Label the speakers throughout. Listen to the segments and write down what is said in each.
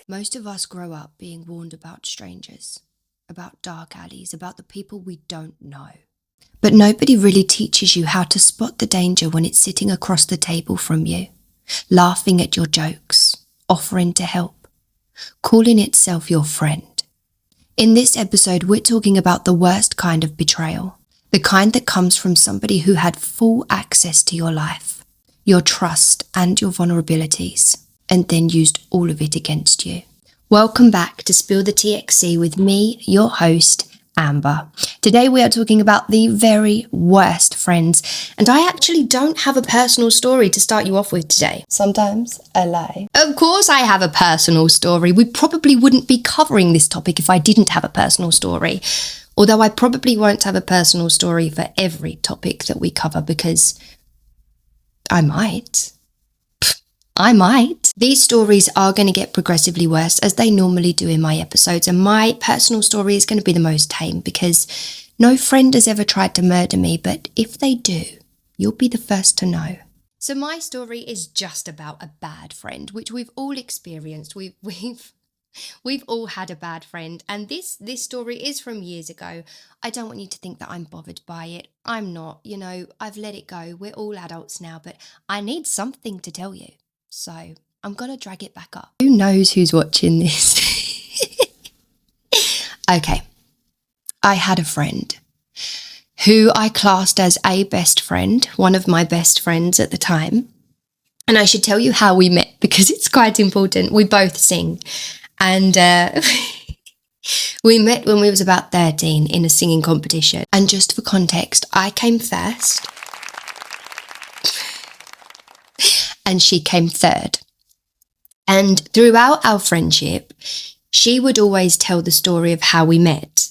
Speaker 1: Most of us grow up being warned about strangers, about dark alleys, about the people we don't know. But nobody really teaches you how to spot the danger when it's sitting across the table from you, laughing at your jokes, offering to help, calling itself your friend. In this episode, we're talking about the worst kind of betrayal, the kind that comes from somebody who had full access to your life, your trust and your vulnerabilities, and then used all of it against you. Welcome back to Spill the TXC with me, your host, Amber. Today we are talking about the very worst friends, and I actually don't have a personal story to start you off with today. Sometimes I lie. Of course I have a personal story. We probably wouldn't be covering this topic if I didn't have a personal story. Although I probably won't have a personal story for every topic that we cover because I might. These stories are going to get progressively worse as they normally do in my episodes, and my personal story is going to be the most tame because no friend has ever tried to murder me, but if they do, you'll be the first to know. So my story is just about a bad friend, which we've all experienced. We've all had a bad friend, and this story is from years ago. I don't want you to think that I'm bothered by it. I'm not, I've let it go. We're all adults now, but I need something to tell you. So I'm going to drag it back up. Who knows who's watching this? Okay. I had a friend who I classed as a best friend, one of my best friends at the time. And I should tell you how we met because it's quite important. We both sing. And we met when we was about 13 in a singing competition. And just for context, I came first. And she came third. And throughout our friendship, she would always tell the story of how we met,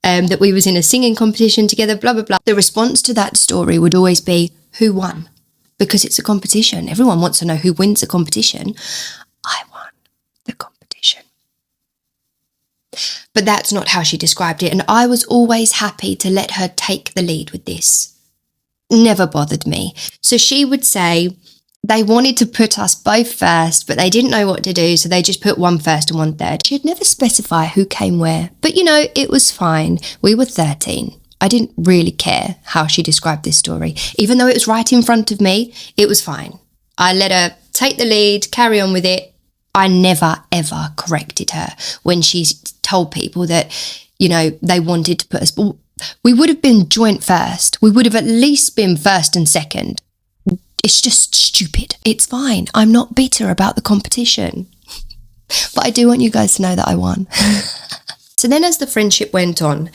Speaker 1: that we was in a singing competition together, blah, blah, blah. The response to that story would always be, who won? Because it's a competition. Everyone wants to know who wins a competition. I won the competition. But that's not how she described it. And I was always happy to let her take the lead with this. Never bothered me. So she would say, they wanted to put us both first, but they didn't know what to do, so they just put one first and one third. She'd never specify who came where, but it was fine. We were 13. I didn't really care how she described this story. Even though it was right in front of me, it was fine. I let her take the lead, carry on with it. I never, ever corrected her when she told people that, they wanted to put us. We would have been joint first. We would have at least been first and second. It's just stupid. It's fine. I'm not bitter about the competition. But I do want you guys to know that I won. So then as the friendship went on,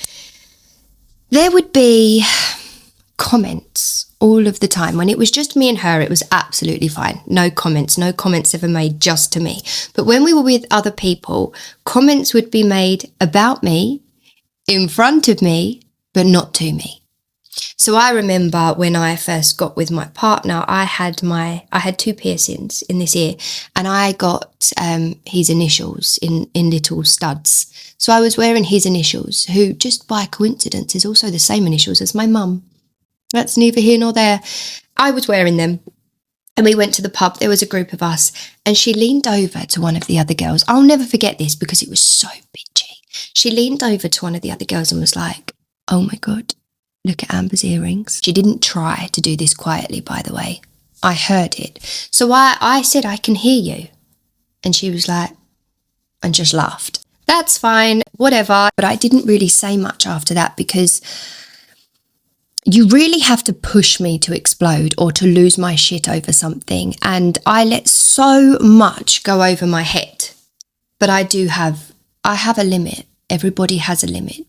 Speaker 1: there would be comments all of the time. When it was just me and her, it was absolutely fine. No comments ever made just to me. But when we were with other people, comments would be made about me, in front of me, but not to me. So I remember when I first got with my partner, I had 2 piercings in this ear, and I got his initials in little studs. So I was wearing his initials, who just by coincidence is also the same initials as my mum. That's neither here nor there. I was wearing them, and we went to the pub. There was a group of us, and she leaned over to one of the other girls. I'll never forget this because it was so bitchy. She leaned over to one of the other girls and was like, "Oh my God. Look at Amber's earrings." She didn't try to do this quietly, by the way. I heard it. So I said, "I can hear you." And she was like, and just laughed. That's fine, whatever. But I didn't really say much after that because you really have to push me to explode or to lose my shit over something. And I let so much go over my head. But I have a limit. Everybody has a limit.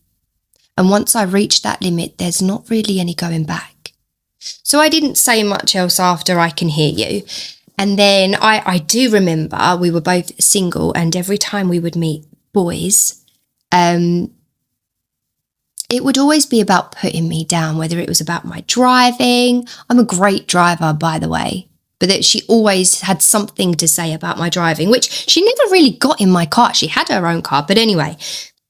Speaker 1: And once I reach that limit, there's not really any going back. So I didn't say much else after "I can hear you." And then I do remember we were both single, and every time we would meet boys, it would always be about putting me down, whether it was about my driving. I'm a great driver, by the way. But that she always had something to say about my driving, which she never really got in my car. She had her own car. But anyway,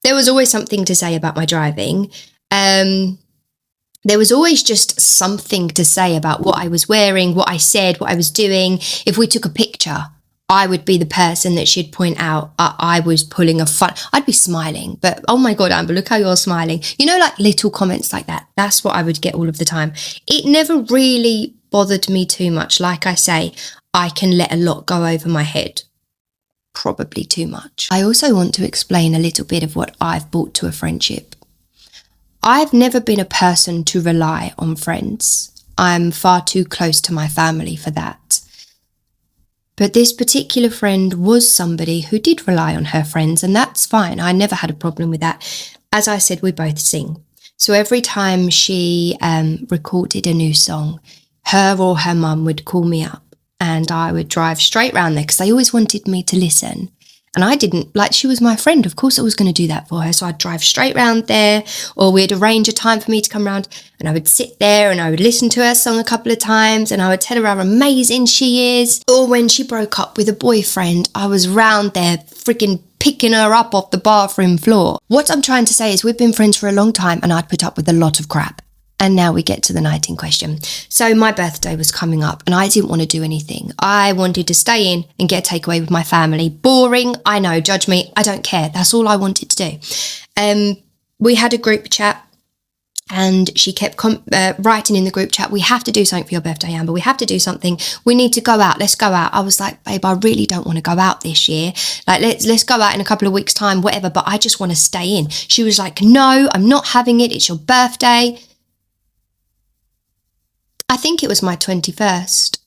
Speaker 1: there was always something to say about my driving. There was always just something to say about what I was wearing, what I said, what I was doing. If we took a picture, I would be the person that she'd point out I was pulling a fun. I'd be smiling, but oh my God, Amber, look how you're smiling. You know, like little comments like that. That's what I would get all of the time. It never really bothered me too much. Like I say, I can let a lot go over my head. Probably too much. I also want to explain a little bit of what I've brought to a friendship. I've never been a person to rely on friends. I'm far too close to my family for that. But this particular friend was somebody who did rely on her friends, and that's fine. I never had a problem with that. As I said, we both sing. So every time she recorded a new song, her or her mum would call me up and I would drive straight round there because they always wanted me to listen. And I didn't, like, she was my friend. Of course I was going to do that for her. So I'd drive straight round there, or we'd arrange a time for me to come round, and I would sit there and I would listen to her song a couple of times and I would tell her how amazing she is. Or when she broke up with a boyfriend, I was round there freaking picking her up off the bathroom floor. What I'm trying to say is we've been friends for a long time and I'd put up with a lot of crap. And now we get to the night in question. So my birthday was coming up and I didn't want to do anything. I wanted to stay in and get a takeaway with my family. Boring, I know, judge me, I don't care. That's all I wanted to do. We had a group chat and she kept writing in the group chat, we have to do something for your birthday, Amber. We have to do something. We need to go out. Let's go out. I was like, babe, I really don't want to go out this year. Like, let's go out in a couple of weeks' time, whatever, but I just want to stay in. She was like, no, I'm not having it. It's your birthday. I think it was my 21st.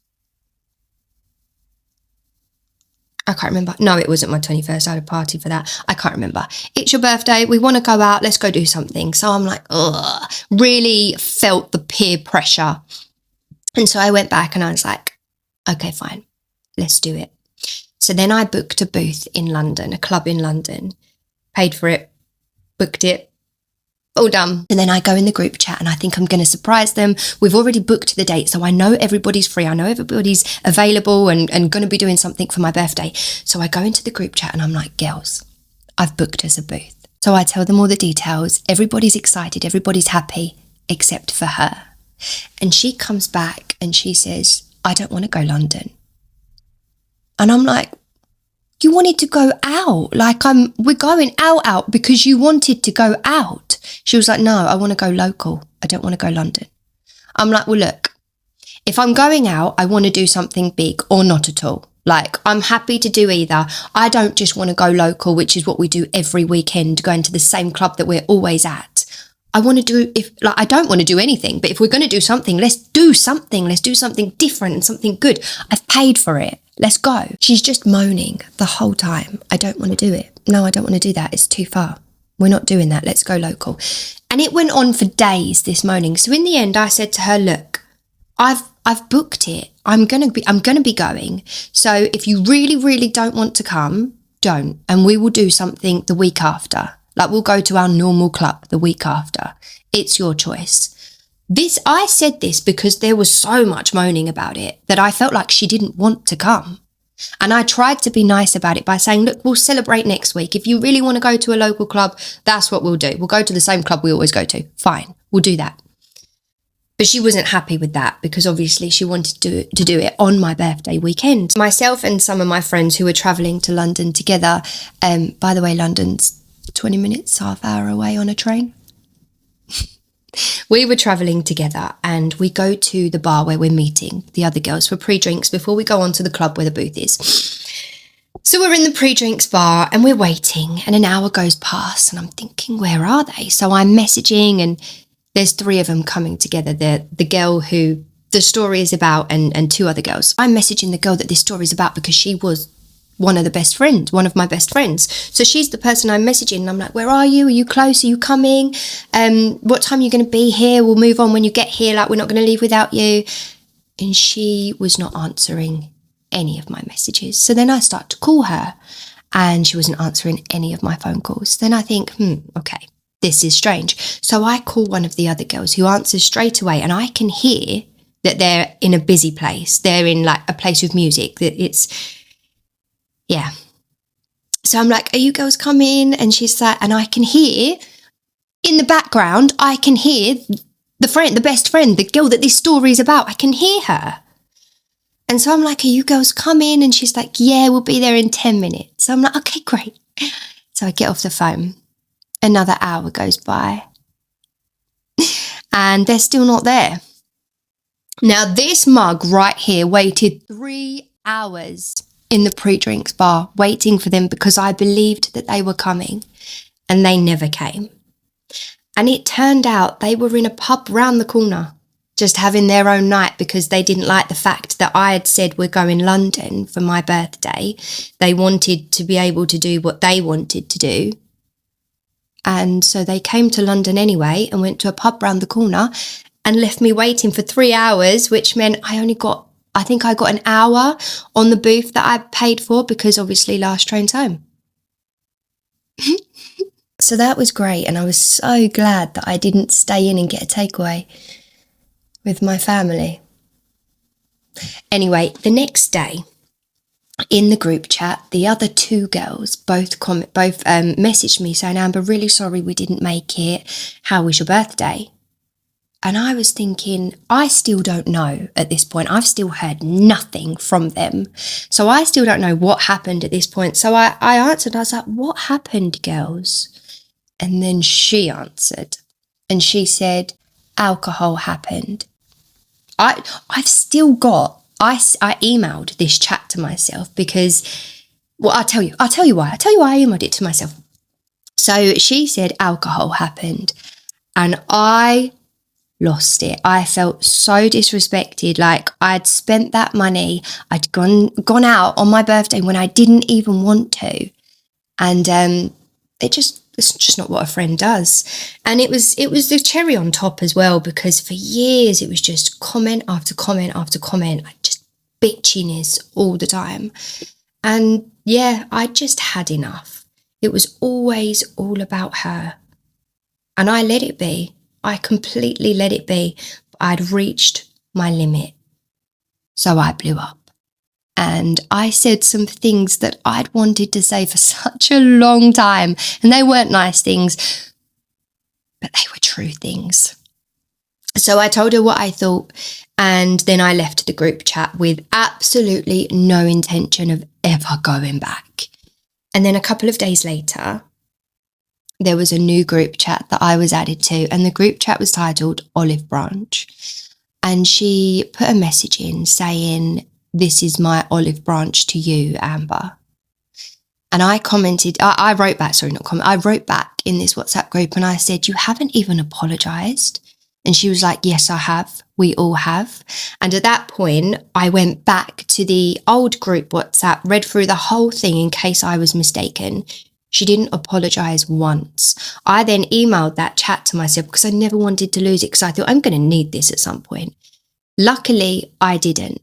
Speaker 1: I can't remember. No, it wasn't my 21st. I had a party for that. I can't remember. It's your birthday. We want to go out. Let's go do something. So I'm like, ugh, really felt the peer pressure. And so I went back and I was like, okay, fine. Let's do it. So then I booked a booth in London, a club in London, paid for it, booked it. All done. And then I go in the group chat and I think I'm going to surprise them. We've already booked the date, so I know everybody's free. I know everybody's available and going to be doing something for my birthday. So I go into the group chat and I'm like, girls, I've booked us a booth. So I tell them all the details. Everybody's excited. Everybody's happy except for her. And she comes back and she says, I don't want to go London. And I'm like, you wanted to go out. Like, we're going out because you wanted to go out. She was like, no, I want to go local. I don't want to go London. I'm like, well, look, if I'm going out, I want to do something big or not at all. Like, I'm happy to do either. I don't just want to go local, which is what we do every weekend, going to the same club that we're always at. I want to do, I don't want to do anything, but if we're going to do something, let's do something. Let's do something different and something good. I've paid for it. Let's go. She's just moaning the whole time. I don't want to do it. No, I don't want to do that. It's too far. We're not doing that. Let's go local. And it went on for days, this moaning. So in the end, I said to her, look, I've booked it. I'm going to be going. So if you really, really don't want to come, don't. And we will do something the week after. Like, we'll go to our normal club the week after. It's your choice. I said this because there was so much moaning about it that I felt like she didn't want to come. And I tried to be nice about it by saying, look, we'll celebrate next week. If you really want to go to a local club, that's what we'll do. We'll go to the same club we always go to. Fine, we'll do that. But she wasn't happy with that because obviously she wanted to do it on my birthday weekend. Myself and some of my friends who were travelling to London together, by the way, London's 20 minutes, half hour away on a train. We were travelling together and we go to the bar where we're meeting the other girls for pre-drinks before we go on to the club where the booth is. So we're in the pre-drinks bar and we're waiting and an hour goes past and I'm thinking, where are they? So I'm messaging and there's three of them coming together. The girl who the story is about and two other girls. I'm messaging the girl that this story is about because she was one of my best friends. So she's the person I'm messaging and I'm like, where are you? Are you close? Are you coming? What time are you going to be here? We'll move on when you get here. Like, we're not going to leave without you. And she was not answering any of my messages. So then I start to call her and she wasn't answering any of my phone calls. Then I think, okay, this is strange. So I call one of the other girls who answers straight away and I can hear that they're in a busy place. They're in like a place with music. Yeah. So I'm like, are you girls coming? And she's like, and I can hear in the background, I can hear the best friend, the girl that this story is about. I can hear her. And so I'm like, are you girls coming? And she's like, yeah, we'll be there in 10 minutes. So I'm like, okay, great. So I get off the phone. Another hour goes by. And they're still not there. Now, this mug right here waited 3 hours in the pre-drinks bar, waiting for them because I believed that they were coming, and they never came. And it turned out they were in a pub round the corner, just having their own night because they didn't like the fact that I had said we're going London for my birthday. They wanted to be able to do what they wanted to do. And so they came to London anyway and went to a pub round the corner and left me waiting for 3 hours, which meant I think I got an hour on the booth that I paid for because obviously last train's home. So that was great. And I was so glad that I didn't stay in and get a takeaway with my family. Anyway, the next day in the group chat, the other 2 girls both messaged me saying, Amber, really sorry we didn't make it. How was your birthday? And I was thinking, I still don't know at this point. I've still heard nothing from them. So I still don't know what happened at this point. So I answered, I was like, what happened, girls? And then she answered and she said, alcohol happened. I've still got, I emailed this chat to myself because, well, I'll tell you why. I emailed it to myself. So she said alcohol happened and I lost it. I felt so disrespected. Like I'd spent that money. I'd gone out on my birthday when I didn't even want to. And it's just not what a friend does. And it was the cherry on top as well, because for years it was just comment after comment after comment, like just bitchiness all the time. And yeah, I just had enough. It was always all about her. And I let it be. I completely let it be. I'd reached my limit. So I blew up. And I said some things that I'd wanted to say for such a long time. And they weren't nice things, but they were true things. So I told her what I thought. And then I left the group chat with absolutely no intention of ever going back. And then a couple of days later, there was a new group chat that I was added to, and the group chat was titled Olive Branch. And she put a message in saying, this is my olive branch to you, Amber. And I commented, I wrote back in this WhatsApp group and I said, you haven't even apologised. And she was like, yes, I have. We all have. And at that point, I went back to the old group WhatsApp, read through the whole thing in case I was mistaken. She didn't apologise once. I then emailed that chat to myself because I never wanted to lose it because I thought I'm going to need this at some point. Luckily, I didn't.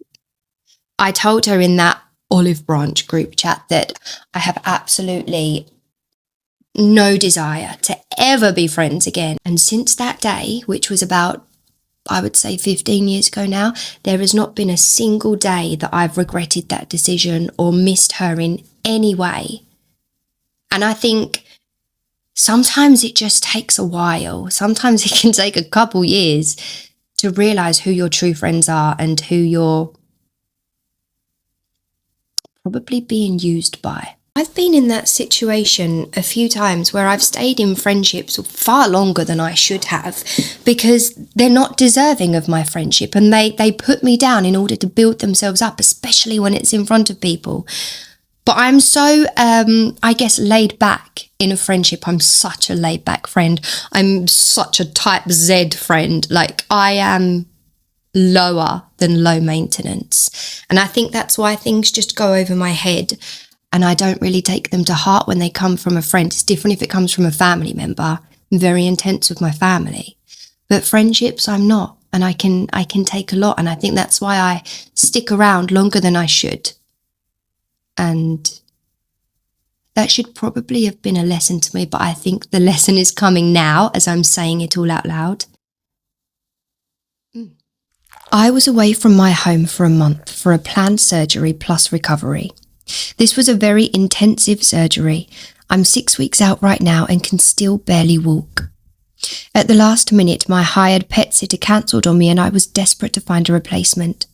Speaker 1: I told her in that Olive Branch group chat that I have absolutely no desire to ever be friends again. And since that day, which was about, I would say 15 years ago now, there has not been a single day that I've regretted that decision or missed her in any way. And I think sometimes it just takes a while. Sometimes it can take a couple years to realise who your true friends are and who you're probably being used by. I've been in that situation a few times where I've stayed in friendships far longer than I should have because they're not deserving of my friendship and they put me down in order to build themselves up, especially when it's in front of people. But I'm so, I guess, laid back in a friendship. I'm such a laid back friend. I'm such a type Z friend. Like I am lower than low maintenance. And I think that's why things just go over my head and I don't really take them to heart when they come from a friend. It's different if it comes from a family member. I'm very intense with my family. But friendships, I'm not. And I can take a lot. And I think that's why I stick around longer than I should. And that should probably have been a lesson to me, but I think the lesson is coming now as I'm saying it all out loud. I was away from my home for a month for a planned surgery plus recovery. This was a very intensive surgery. I'm 6 weeks out right now and can still barely walk. At the last minute, my hired pet sitter cancelled on me and I was desperate to find a replacement.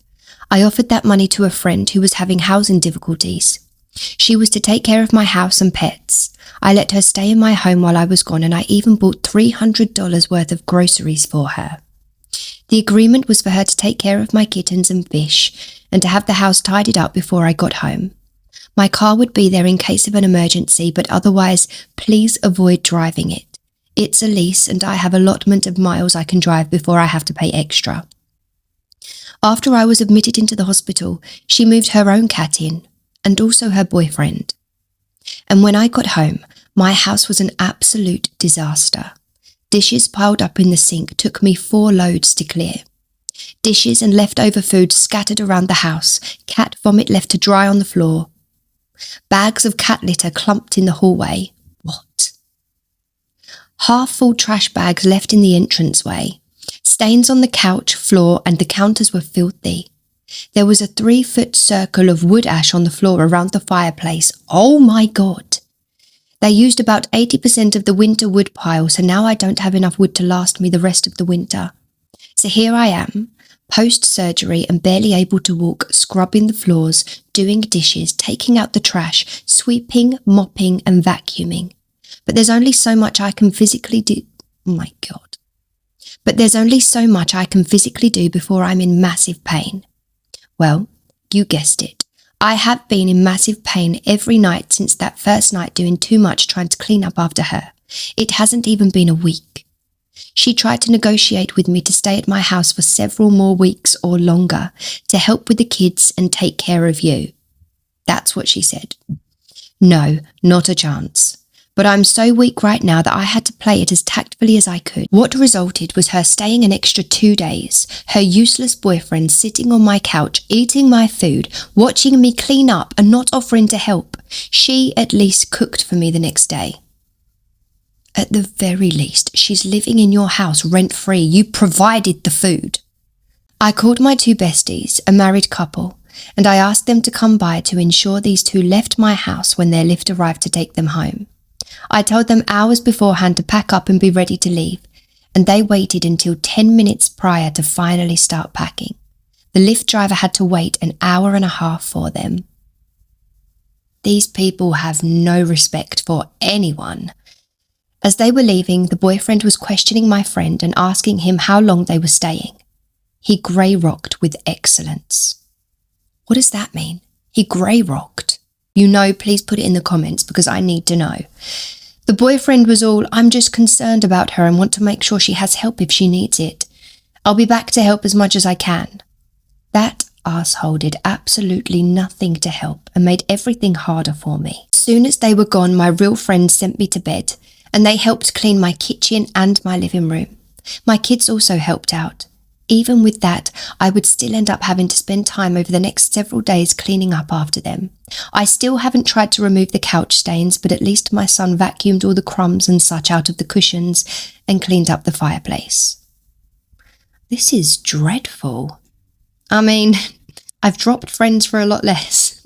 Speaker 1: I offered that money to a friend who was having housing difficulties. She was to take care of my house and pets. I let her stay in my home while I was gone, and I even bought $300 worth of groceries for her. The agreement was for her to take care of my kittens and fish, and to have the house tidied up before I got home. My car would be there in case of an emergency, but otherwise, please avoid driving it. It's a lease, and I have allotment of miles I can drive before I have to pay extra. After I was admitted into the hospital, she moved her own cat in, and also her boyfriend. And when I got home, my house was an absolute disaster. Dishes piled up in the sink took me 4 loads to clear. Dishes and leftover food scattered around the house, cat vomit left to dry on the floor. Bags of cat litter clumped in the hallway. What? Half-full trash bags left in the entranceway. Stains on the couch, floor, and the counters were filthy. There was a 3-foot circle of wood ash on the floor around the fireplace. Oh my God! They used about 80% of the winter wood pile, so now I don't have enough wood to last me the rest of the winter. So here I am, post-surgery and barely able to walk, scrubbing the floors, doing dishes, taking out the trash, sweeping, mopping and vacuuming. But there's only so much I can physically do. Oh my God. But there's only so much I can physically do before I'm in massive pain. Well, you guessed it. I have been in massive pain every night since that first night doing too much trying to clean up after her. It hasn't even been a week. She tried to negotiate with me to stay at my house for several more weeks or longer to help with the kids and take care of you. That's what she said. No, not a chance. But I'm so weak right now that I had to play it as tactfully as I could. What resulted was her staying an extra 2 days, her useless boyfriend sitting on my couch, eating my food, watching me clean up and not offering to help. She at least cooked for me the next day. At the very least, she's living in your house rent-free. You provided the food. I called my 2 besties, a married couple, and I asked them to come by to ensure these 2 left my house when their lift arrived to take them home. I told them hours beforehand to pack up and be ready to leave, and they waited until 10 minutes prior to finally start packing. The lift driver had to wait an hour and a half for them. These people have no respect for anyone. As they were leaving, the boyfriend was questioning my friend and asking him how long they were staying. He grey-rocked with excellence. What does that mean? He grey-rocked. You know, please put it in the comments because I need to know. The boyfriend was all, I'm just concerned about her and want to make sure she has help if she needs it. I'll be back to help as much as I can. That arsehole did absolutely nothing to help and made everything harder for me. As soon as they were gone, my real friends sent me to bed and they helped clean my kitchen and my living room. My kids also helped out. Even with that, I would still end up having to spend time over the next several days cleaning up after them. I still haven't tried to remove the couch stains, but at least my son vacuumed all the crumbs and such out of the cushions and cleaned up the fireplace. This is dreadful. I mean, I've dropped friends for a lot less.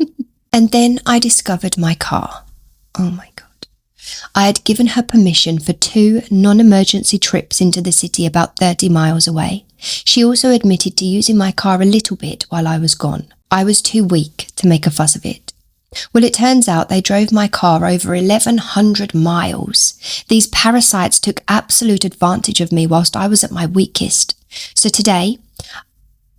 Speaker 1: And then I discovered my car. Oh my God. I had given her permission for 2 non-emergency trips into the city about 30 miles away. She also admitted to using my car a little bit while I was gone. I was too weak to make a fuss of it. Well, it turns out they drove my car over 1,100 miles. These parasites took absolute advantage of me whilst I was at my weakest. So today,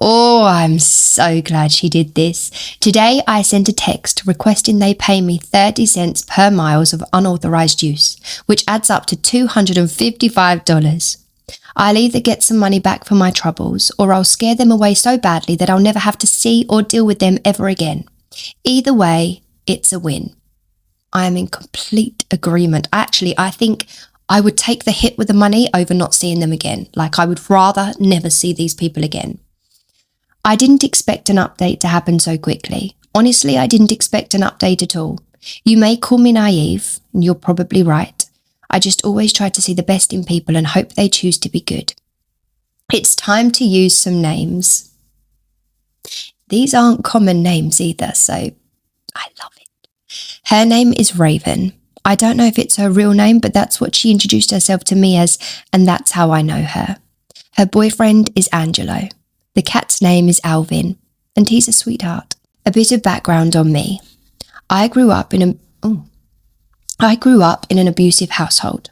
Speaker 1: I'm so glad she did this. Today I sent a text requesting they pay me 30 cents per miles of unauthorized use, which adds up to $255. I'll either get some money back for my troubles, or I'll scare them away so badly that I'll never have to see or deal with them ever again. Either way, it's a win. I am in complete agreement. Actually, I think I would take the hit with the money over not seeing them again. Like, I would rather never see these people again. I didn't expect an update to happen so quickly. Honestly, I didn't expect an update at all. You may call me naive, and you're probably right. I just always try to see the best in people and hope they choose to be good. It's time to use some names. These aren't common names either, so I love it. Her name is Raven. I don't know if it's her real name, but that's what she introduced herself to me as, and that's how I know her. Her boyfriend is Angelo. The cat's name is Alvin. and he's a sweetheart. A bit of background on me. I grew up in an abusive household.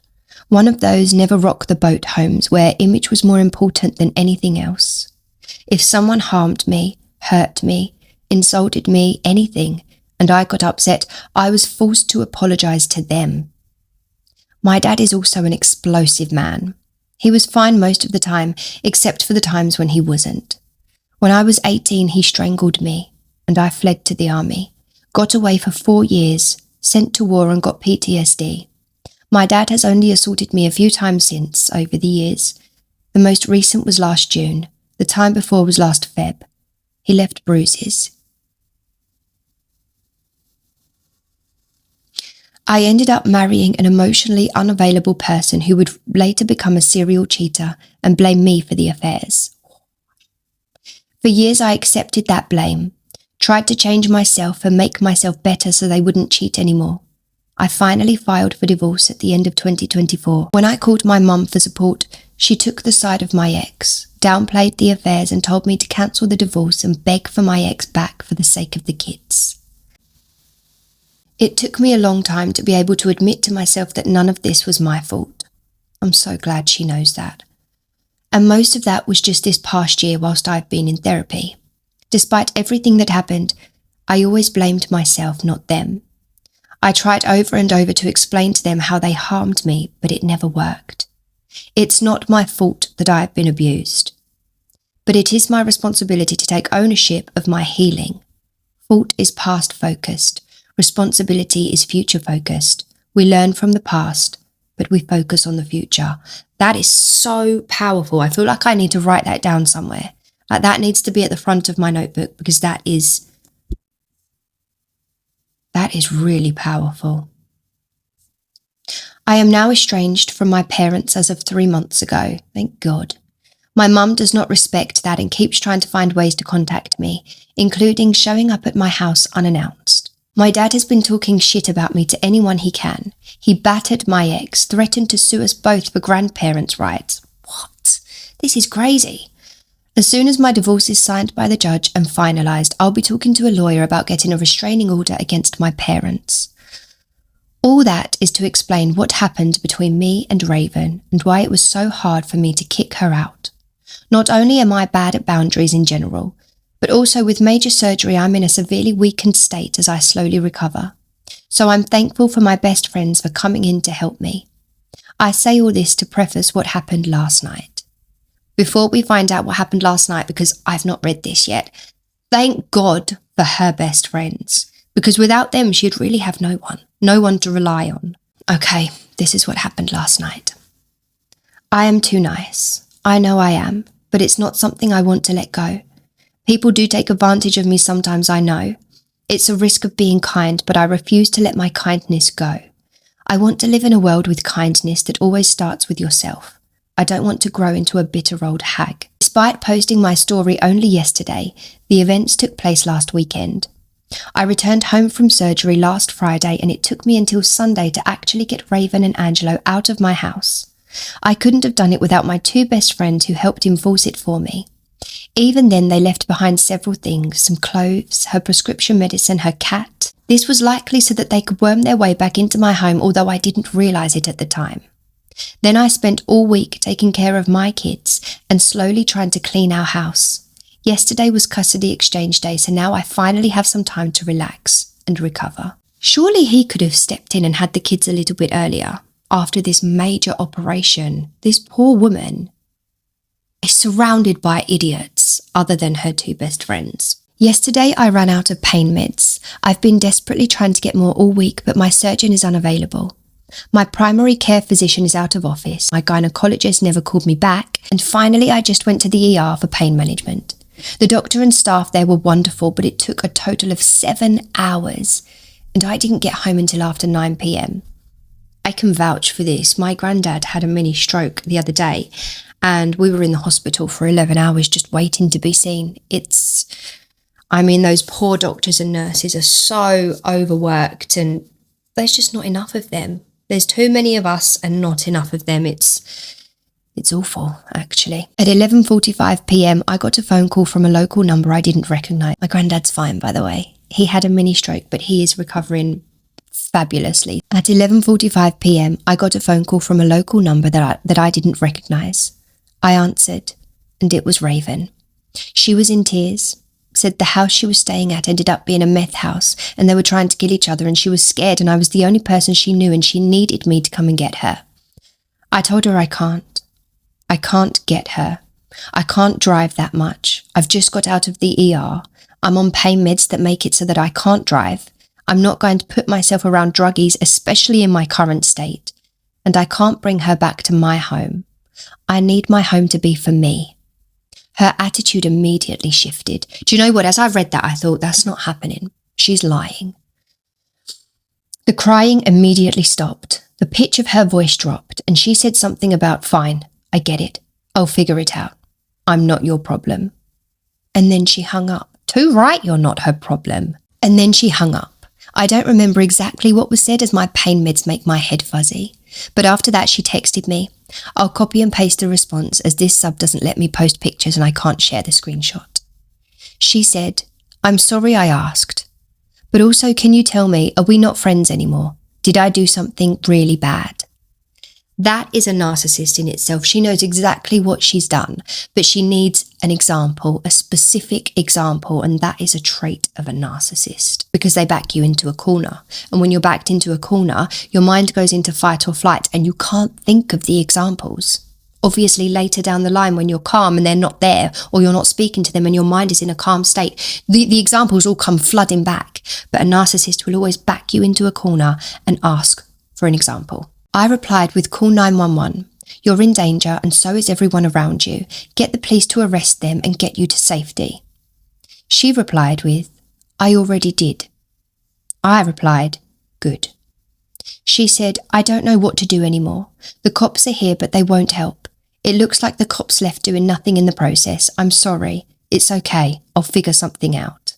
Speaker 1: One of those never rock the boat homes where image was more important than anything else. If someone harmed me, hurt me, insulted me, anything, and I got upset, I was forced to apologize to them. My dad is also an explosive man. He was fine most of the time, except for the times when he wasn't. When I was 18, he strangled me, and I fled to the army, got away for 4 years, sent to war and got PTSD. My dad has only assaulted me a few times since, over the years. The most recent was last June. The time before was last Feb. He left bruises. I ended up marrying an emotionally unavailable person who would later become a serial cheater and blame me for the affairs. For years I accepted that blame, tried to change myself and make myself better so they wouldn't cheat anymore. I finally filed for divorce at the end of 2024. When I called my mum for support, she took the side of my ex, downplayed the affairs and told me to cancel the divorce and beg for my ex back for the sake of the kids. It took me a long time to be able to admit to myself that none of this was my fault. I'm so glad she knows that. And most of that was just this past year whilst I've been in therapy. Despite everything that happened, I always blamed myself, not them. I tried over and over to explain to them how they harmed me, but it never worked. It's not my fault that I have been abused. But it is my responsibility to take ownership of my healing. Fault is past-focused. Responsibility is future-focused. We learn from the past, but we focus on the future. That is so powerful. I feel like I need to write that down somewhere. Like that needs to be at the front of my notebook because that is really powerful. I am now estranged from my parents as of 3 months ago. Thank God. My mum does not respect that and keeps trying to find ways to contact me, including showing up at my house unannounced. My dad has been talking shit about me to anyone he can. He battered my ex, threatened to sue us both for grandparents' rights. What? This is crazy. As soon as my divorce is signed by the judge and finalised, I'll be talking to a lawyer about getting a restraining order against my parents. All that is to explain what happened between me and Raven and why it was so hard for me to kick her out. Not only am I bad at boundaries in general, but also with major surgery I'm in a severely weakened state as I slowly recover. So I'm thankful for my best friends for coming in to help me. I say all this to preface what happened last night. Before we find out what happened last night, because I've not read this yet, thank God for her best friends, because without them she'd really have no one to rely on. Okay, this is what happened last night. I am too nice. I know I am, but it's not something I want to let go. People do take advantage of me sometimes, I know. It's a risk of being kind, but I refuse to let my kindness go. I want to live in a world with kindness that always starts with yourself. I don't want to grow into a bitter old hag. Despite posting my story only yesterday, the events took place last weekend. I returned home from surgery last Friday and it took me until Sunday to actually get Raven and Angelo out of my house. I couldn't have done it without my 2 best friends who helped enforce it for me. Even then, they left behind several things, some clothes, her prescription medicine, her cat. This was likely so that they could worm their way back into my home, although I didn't realise it at the time. Then I spent all week taking care of my kids and slowly trying to clean our house. Yesterday was custody exchange day, so now I finally have some time to relax and recover. Surely he could have stepped in and had the kids a little bit earlier. After this major operation, this poor woman is surrounded by idiots other than her 2 best friends. Yesterday I ran out of pain meds. I've been desperately trying to get more all week, but my surgeon is unavailable. My primary care physician is out of office. My gynecologist never called me back. And finally I just went to the ER for pain management. The doctor and staff there were wonderful, but it took a total of 7 hours and I didn't get home until after 9 p.m. I can vouch for this. My granddad had a mini stroke the other day and we were in the hospital for 11 hours just waiting to be seen. Those poor doctors and nurses are so overworked and there's just not enough of them. There's too many of us and not enough of them. It's It's awful, actually. At 11:45 p.m, I got a phone call from a local number I didn't recognise. My granddad's fine, by the way. He had a mini stroke, but he is recovering fabulously. At 11:45 p.m, I got a phone call from a local number that I didn't recognise. I answered, and it was Raven. She was in tears, said the house she was staying at ended up being a meth house, and they were trying to kill each other, and she was scared, and I was the only person she knew, and she needed me to come and get her. I told her I can't. I can't get her. I can't drive that much. I've just got out of the ER. I'm on pain meds that make it so that I can't drive. I'm not going to put myself around druggies, especially in my current state. And I can't bring her back to my home. I need my home to be for me. Her attitude immediately shifted. Do you know what? As I read that, I thought, that's not happening. She's lying. The crying immediately stopped. The pitch of her voice dropped, and she said something about, fine, I get it. I'll figure it out. I'm not your problem. And then she hung up. Too right, you're not her problem. And then she hung up. I don't remember exactly what was said as my pain meds make my head fuzzy. But after that, she texted me. I'll copy and paste a response as this sub doesn't let me post pictures and I can't share the screenshot. She said, I'm sorry I asked. But also, can you tell me, are we not friends anymore? Did I do something really bad? That is a narcissist in itself. She knows exactly what she's done, but she needs an example, a specific example, and that is a trait of a narcissist because they back you into a corner. And when you're backed into a corner, your mind goes into fight or flight and you can't think of the examples. Obviously, later down the line when you're calm and they're not there or you're not speaking to them and your mind is in a calm state, the examples all come flooding back. But a narcissist will always back you into a corner and ask for an example. I replied with call 911. You're in danger and so is everyone around you. Get the police to arrest them and get you to safety. She replied with, I already did. I replied, good. She said, I don't know what to do anymore. The cops are here but they won't help. It looks like the cops left doing nothing in the process. I'm sorry. It's okay. I'll figure something out.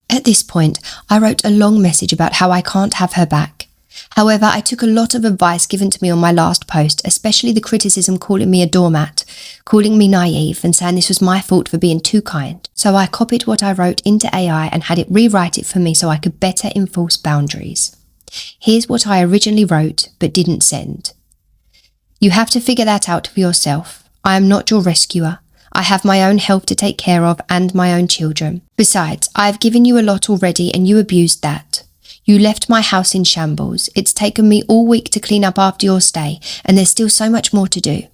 Speaker 1: At this point, I wrote a long message about how I can't have her back. However, I took a lot of advice given to me on my last post, especially the criticism calling me a doormat, calling me naive and saying this was my fault for being too kind. So I copied what I wrote into AI and had it rewrite it for me so I could better enforce boundaries. Here's what I originally wrote but didn't send. You have to figure that out for yourself. I am not your rescuer. I have my own health to take care of and my own children. Besides, I have given you a lot already and you abused that. You left my house in shambles. It's taken me all week to clean up after your stay, and there's still so much more to do.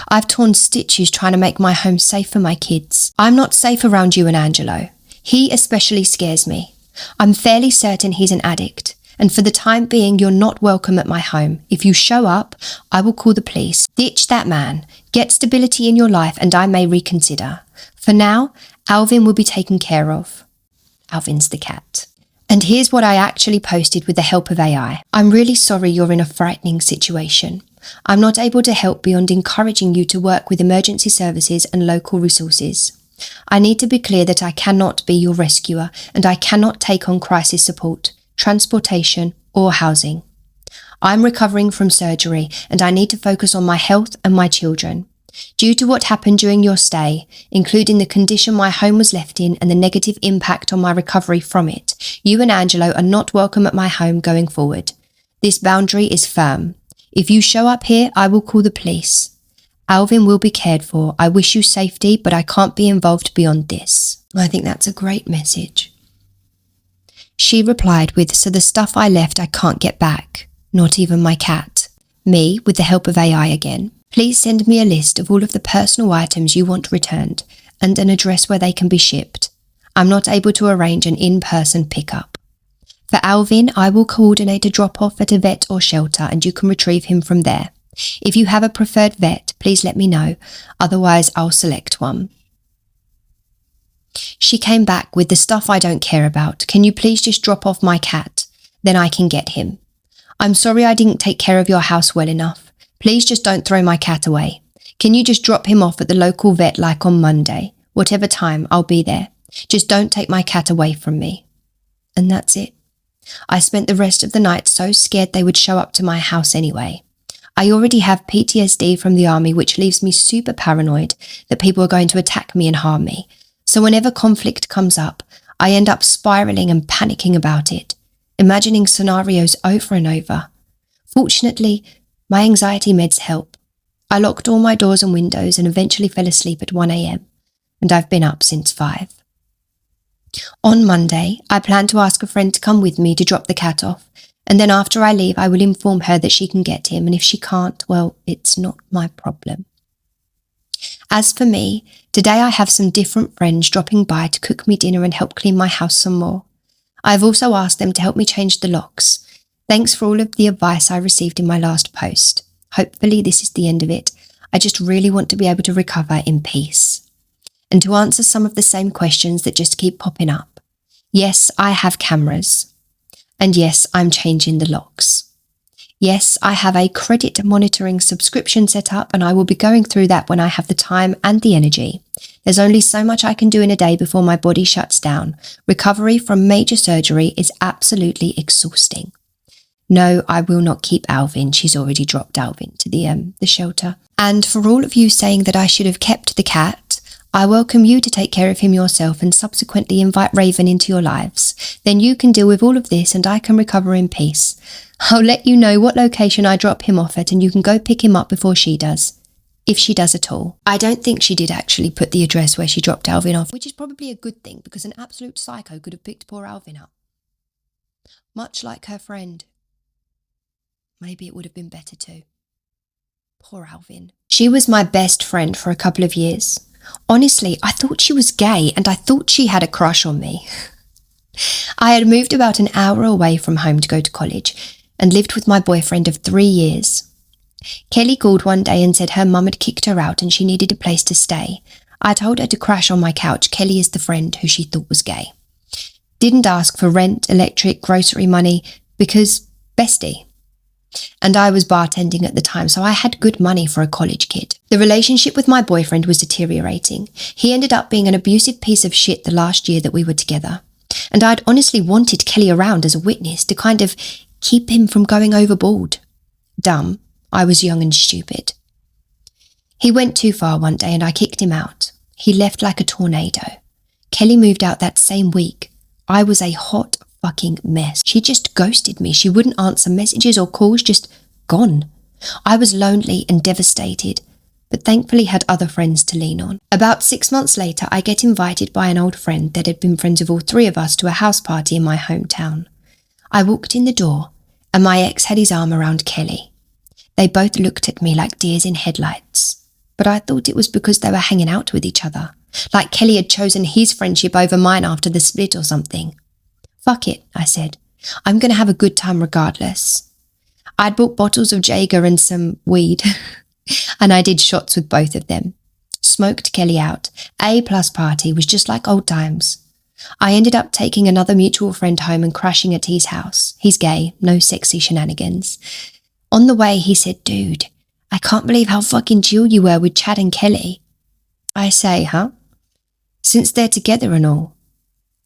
Speaker 1: I've torn stitches trying to make my home safe for my kids. I'm not safe around you and Angelo. He especially scares me. I'm fairly certain he's an addict, and for the time being, you're not welcome at my home. If you show up, I will call the police. Ditch that man. Get stability in your life, and I may reconsider. For now, Alvin will be taken care of. Alvin's the cat. And here's what I actually posted with the help of AI. I'm really sorry you're in a frightening situation. I'm not able to help beyond encouraging you to work with emergency services and local resources. I need to be clear that I cannot be your rescuer and I cannot take on crisis support, transportation or housing. I'm recovering from surgery and I need to focus on my health and my children. Due to what happened during your stay, including the condition my home was left in and the negative impact on my recovery from it, you and Angelo are not welcome at my home going forward. This boundary is firm. If you show up here, I will call the police. Alvin will be cared for. I wish you safety, but I can't be involved beyond this. I think that's a great message. She replied with, so the stuff I left I can't get back. Not even my cat. Me, with the help of AI again. Please send me a list of all of the personal items you want returned and an address where they can be shipped. I'm not able to arrange an in-person pickup. For Alvin, I will coordinate a drop-off at a vet or shelter and you can retrieve him from there. If you have a preferred vet, please let me know. Otherwise, I'll select one. She came back with the stuff I don't care about. Can you please just drop off my cat? Then I can get him. I'm sorry I didn't take care of your house well enough. Please just don't throw my cat away. Can you just drop him off at the local vet like on Monday? Whatever time, I'll be there. Just don't take my cat away from me. And that's it. I spent the rest of the night so scared they would show up to my house anyway. I already have PTSD from the army, which leaves me super paranoid that people are going to attack me and harm me. So whenever conflict comes up, I end up spiraling and panicking about it, imagining scenarios over and over. Fortunately, my anxiety meds help. I locked all my doors and windows and eventually fell asleep at 1 a.m, and I've been up since 5. On Monday, I plan to ask a friend to come with me to drop the cat off, and then after I leave, I will inform her that she can get him, and if she can't, well, it's not my problem. As for me, today I have some different friends dropping by to cook me dinner and help clean my house some more. I've also asked them to help me change the locks. Thanks for all of the advice I received in my last post. Hopefully this is the end of it. I just really want to be able to recover in peace. And to answer some of the same questions that just keep popping up. Yes, I have cameras. And yes, I'm changing the locks. Yes, I have a credit monitoring subscription set up, and I will be going through that when I have the time and the energy. There's only so much I can do in a day before my body shuts down. Recovery from major surgery is absolutely exhausting. No, I will not keep Alvin. She's already dropped Alvin to the shelter. And for all of you saying that I should have kept the cat, I welcome you to take care of him yourself and subsequently invite Raven into your lives. Then you can deal with all of this and I can recover in peace. I'll let you know what location I drop him off at and you can go pick him up before she does. If she does at all. I don't think she did actually put the address where she dropped Alvin off, which is probably a good thing because an absolute psycho could have picked poor Alvin up. Much like her friend. Maybe it would have been better too. Poor Alvin. She was my best friend for a couple of years. Honestly, I thought she was gay and I thought she had a crush on me. I had moved about an hour away from home to go to college and lived with my boyfriend of 3 years. Kelly called one day and said her mum had kicked her out and she needed a place to stay. I told her to crash on my couch. Kelly is the friend who she thought was gay. Didn't ask for rent, electric, grocery money because bestie. And I was bartending at the time, so I had good money for a college kid. The relationship with my boyfriend was deteriorating. He ended up being an abusive piece of shit the last year that we were together. And I'd honestly wanted Kelly around as a witness to kind of keep him from going overboard. Dumb. I was young and stupid. He went too far one day and I kicked him out. He left like a tornado. Kelly moved out that same week. I was a hot fucking mess. She just ghosted me. She wouldn't answer messages or calls, just gone. I was lonely and devastated, but thankfully had other friends to lean on. About 6 months later, I get invited by an old friend that had been friends with all 3 of us to a house party in my hometown. I walked in the door and my ex had his arm around Kelly. They both looked at me like deers in headlights, but I thought it was because they were hanging out with each other, like Kelly had chosen his friendship over mine after the split or something. Fuck it, I said. I'm going to have a good time regardless. I'd bought bottles of Jaeger and some weed, and I did shots with both of them. Smoked Kelly out. A+ party was just like old times. I ended up taking another mutual friend home and crashing at his house. He's gay, no sexy shenanigans. On the way, he said, "Dude, I can't believe how fucking chill you were with Chad and Kelly." I say, "Huh? Since they're together and all."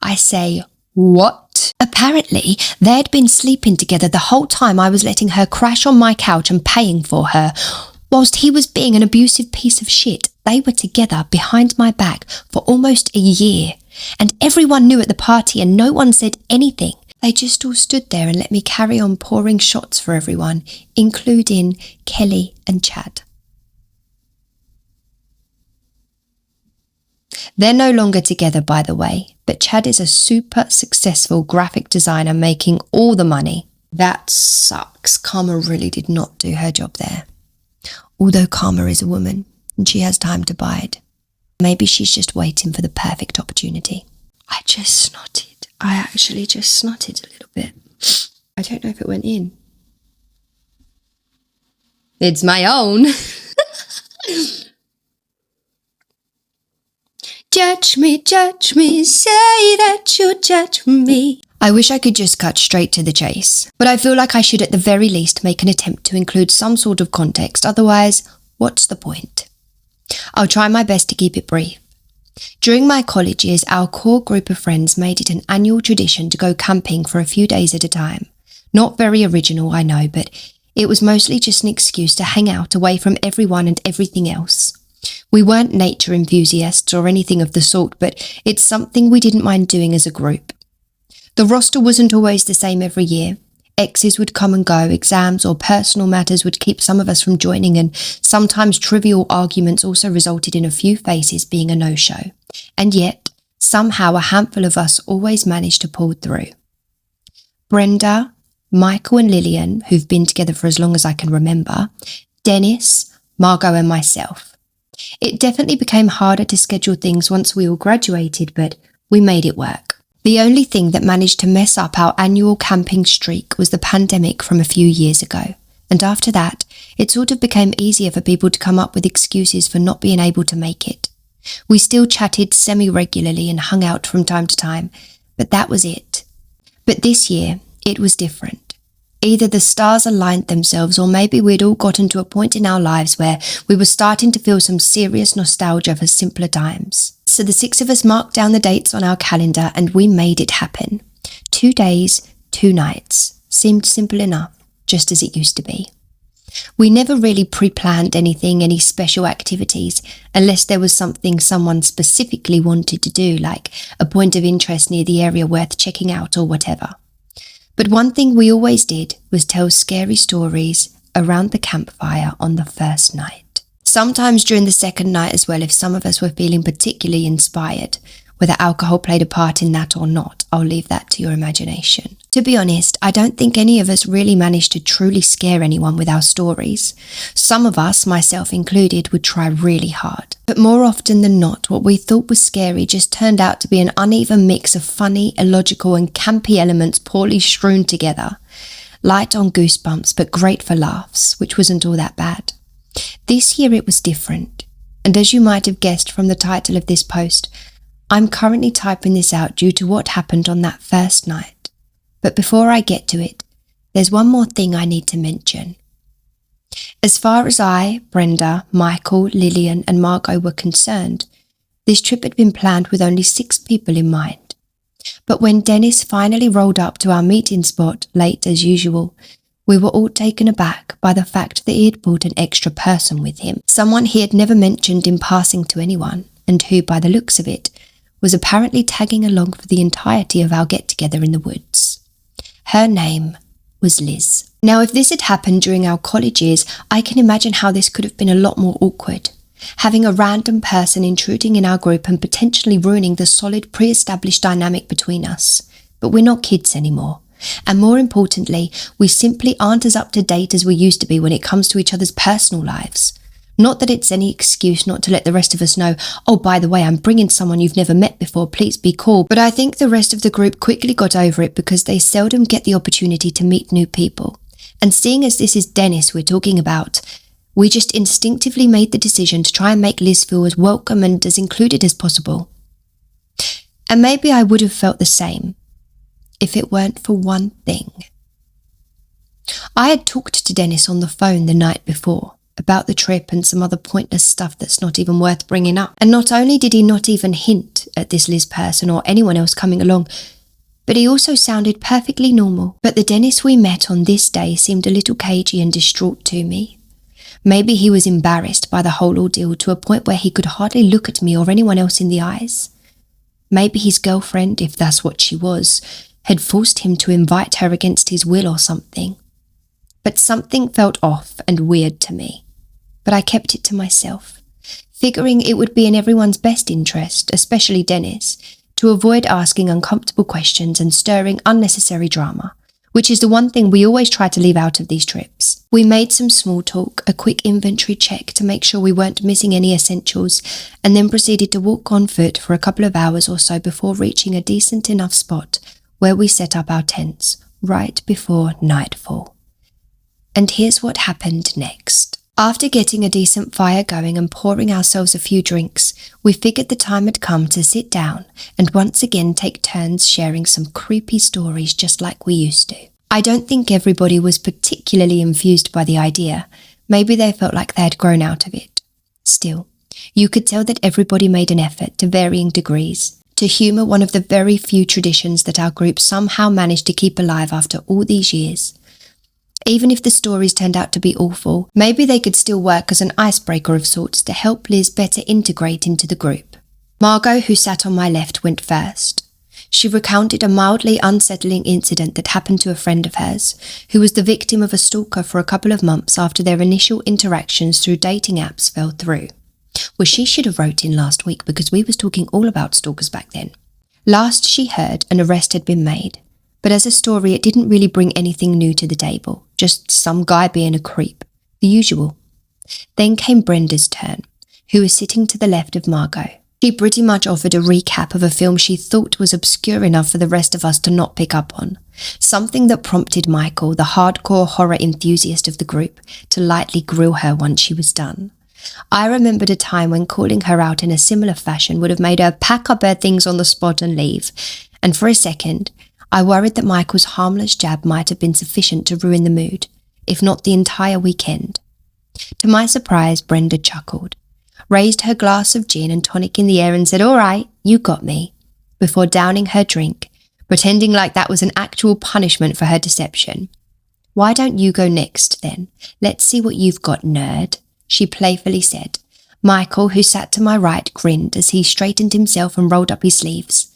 Speaker 1: I say, "What?" Apparently, they'd been sleeping together the whole time I was letting her crash on my couch and paying for her. Whilst he was being an abusive piece of shit, they were together behind my back for almost a year. And everyone knew at the party and no one said anything. They just all stood there and let me carry on pouring shots for everyone, including Kelly and Chad. They're no longer together, by the way, but Chad is a super successful graphic designer making all the money. That sucks. Karma really did not do her job there. Although Karma is a woman and she has time to bide. Maybe she's just waiting for the perfect opportunity. I just snotted. I actually just snotted a little bit. I don't know if it went in. It's my own. Judge me, say that you judge me. I wish I could just cut straight to the chase, but I feel like I should at the very least make an attempt to include some sort of context, otherwise, what's the point? I'll try my best to keep it brief. During my college years, our core group of friends made it an annual tradition to go camping for a few days at a time. Not very original, I know, but It was mostly just an excuse to hang out away from everyone and everything else. We weren't nature enthusiasts or anything of the sort, but it's something we didn't mind doing as a group. The roster wasn't always the same every year. Exes would come and go, exams or personal matters would keep some of us from joining, and sometimes trivial arguments also resulted in a few faces being a no-show. And yet, somehow a handful of us always managed to pull through. Brenda, Michael and Lillian, who've been together for as long as I can remember, Dennis, Margot and myself. It definitely became harder to schedule things once we all graduated, but we made it work. The only thing that managed to mess up our annual camping streak was the pandemic from a few years ago. And after that, it sort of became easier for people to come up with excuses for not being able to make it. We still chatted semi-regularly and hung out from time to time, but that was it. But this year, it was different. Either the stars aligned themselves, or maybe we'd all gotten to a point in our lives where we were starting to feel some serious nostalgia for simpler times. So the 6 of us marked down the dates on our calendar and we made it happen. 2 days, 2 nights. Seemed simple enough, just as it used to be. We never really pre-planned anything, any special activities, unless there was something someone specifically wanted to do, like a point of interest near the area worth checking out or whatever. But one thing we always did was tell scary stories around the campfire on the first night. Sometimes during the second night as well, if some of us were feeling particularly inspired. Whether alcohol played a part in that or not, I'll leave that to your imagination. To be honest, I don't think any of us really managed to truly scare anyone with our stories. Some of us, myself included, would try really hard. But more often than not, what we thought was scary just turned out to be an uneven mix of funny, illogical and campy elements poorly strewn together. Light on goosebumps, but great for laughs, which wasn't all that bad. This year it was different. And as you might have guessed from the title of this post, I'm currently typing this out due to what happened on that first night. But before I get to it, there's one more thing I need to mention. As far as I, Brenda, Michael, Lillian and Margot were concerned, this trip had been planned with only 6 people in mind. But when Dennis finally rolled up to our meeting spot, late as usual, we were all taken aback by the fact that he had brought an extra person with him, someone he had never mentioned in passing to anyone, and who, by the looks of it, was apparently tagging along for the entirety of our get-together in the woods. Her name was Liz. Now, if this had happened during our college years, I can imagine how this could have been a lot more awkward. Having a random person intruding in our group and potentially ruining the solid pre-established dynamic between us. But we're not kids anymore. And more importantly, we simply aren't as up-to-date as we used to be when it comes to each other's personal lives. Not that it's any excuse not to let the rest of us know, oh, by the way, I'm bringing someone you've never met before, please be cool. But I think the rest of the group quickly got over it because they seldom get the opportunity to meet new people. And seeing as this is Dennis we're talking about, we just instinctively made the decision to try and make Liz feel as welcome and as included as possible. And maybe I would have felt the same if it weren't for one thing. I had talked to Dennis on the phone the night before about the trip and some other pointless stuff that's not even worth bringing up. And not only did he not even hint at this Liz person or anyone else coming along, but he also sounded perfectly normal. But the Dennis we met on this day seemed a little cagey and distraught to me. Maybe he was embarrassed by the whole ordeal to a point where he could hardly look at me or anyone else in the eyes. Maybe his girlfriend, if that's what she was, had forced him to invite her against his will or something. But something felt off and weird to me. But I kept it to myself, figuring it would be in everyone's best interest, especially Dennis, to avoid asking uncomfortable questions and stirring unnecessary drama, which is the one thing we always try to leave out of these trips. We made some small talk, a quick inventory check to make sure we weren't missing any essentials, and then proceeded to walk on foot for a couple of hours or so before reaching a decent enough spot where we set up our tents, right before nightfall. And here's what happened next. After getting a decent fire going and pouring ourselves a few drinks, we figured the time had come to sit down and once again take turns sharing some creepy stories just like we used to. I don't think everybody was particularly infused by the idea. Maybe they felt like they had grown out of it. Still, you could tell that everybody made an effort to varying degrees to humour one of the very few traditions that our group somehow managed to keep alive after all these years. Even if the stories turned out to be awful, maybe they could still work as an icebreaker of sorts to help Liz better integrate into the group. Margot, who sat on my left, went first. She recounted a mildly unsettling incident that happened to a friend of hers, who was the victim of a stalker for a couple of months after their initial interactions through dating apps fell through. Well, she should have wrote in last week because we was talking all about stalkers back then. Last she heard, an arrest had been made, but as a story it didn't really bring anything new to the table, just some guy being a creep, the usual. Then came Brenda's turn, who was sitting to the left of Margot. She pretty much offered a recap of a film she thought was obscure enough for the rest of us to not pick up on, something that prompted Michael, the hardcore horror enthusiast of the group, to lightly grill her once she was done. I remembered a time when calling her out in a similar fashion would have made her pack up her things on the spot and leave, and for a second, I worried that Michael's harmless jab might have been sufficient to ruin the mood, if not the entire weekend. To my surprise, Brenda chuckled, raised her glass of gin and tonic in the air and said, "All right, you got me," before downing her drink, pretending like that was an actual punishment for her deception. "Why don't you go next, then? Let's see what you've got, nerd," she playfully said. Michael, who sat to my right, grinned as he straightened himself and rolled up his sleeves,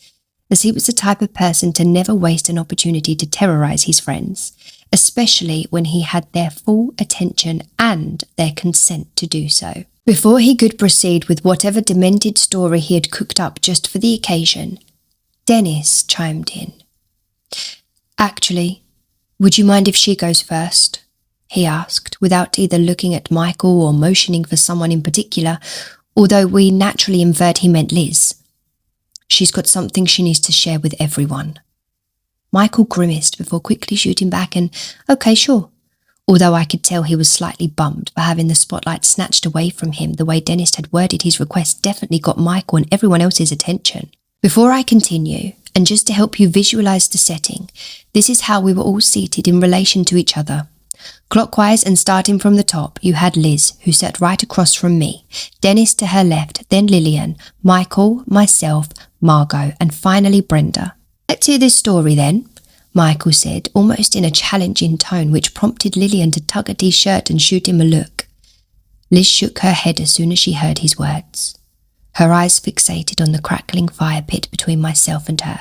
Speaker 1: as he was the type of person to never waste an opportunity to terrorize his friends, especially when he had their full attention and their consent to do so. Before he could proceed with whatever demented story he had cooked up just for the occasion, Dennis chimed in. "Actually, would you mind if she goes first?" he asked, without either looking at Michael or motioning for someone in particular, although we naturally inferred he meant Liz. "She's got something she needs to share with everyone." Michael grimaced before quickly shooting back and, "Okay, sure," although I could tell he was slightly bummed for having the spotlight snatched away from him. The way Dennis had worded his request definitely got Michael and everyone else's attention. Before I continue, and just to help you visualize the setting, this is how we were all seated in relation to each other. Clockwise and starting from the top, you had Liz, who sat right across from me, Dennis to her left, then Lillian, Michael, myself, Margot, and finally Brenda. "Let's hear this story then," Michael said, almost in a challenging tone which prompted Lillian to tug at his shirt and shoot him a look. Liz shook her head as soon as she heard his words, her eyes fixated on the crackling fire pit between myself and her.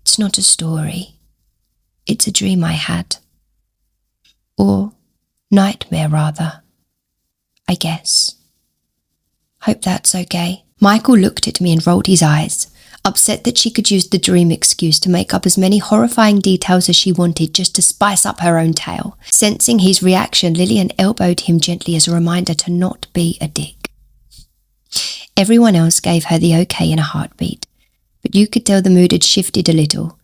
Speaker 1: "It's not a story. It's a dream I had. Or nightmare, rather. I guess. Hope that's okay." Michael looked at me and rolled his eyes, upset that she could use the dream excuse to make up as many horrifying details as she wanted just to spice up her own tale. Sensing his reaction, Lillian elbowed him gently as a reminder to not be a dick. Everyone else gave her the okay in a heartbeat, but you could tell the mood had shifted a little,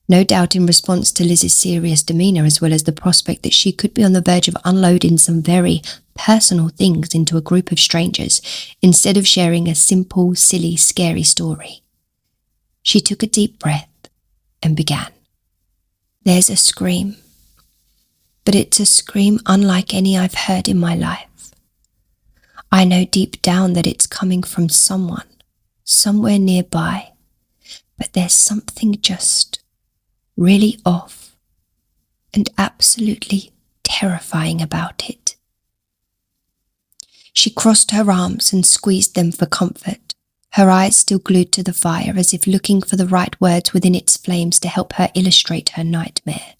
Speaker 1: no doubt in response to Liz's serious demeanour as well as the prospect that she could be on the verge of unloading some very personal things into a group of strangers instead of sharing a simple, silly, scary story. She took a deep breath and began. "There's a scream, but it's a scream unlike any I've heard in my life. I know deep down that it's coming from someone, somewhere nearby, but there's something just really off and absolutely terrifying about it." She crossed her arms and squeezed them for comfort, her eyes still glued to the fire as if looking for the right words within its flames to help her illustrate her nightmare.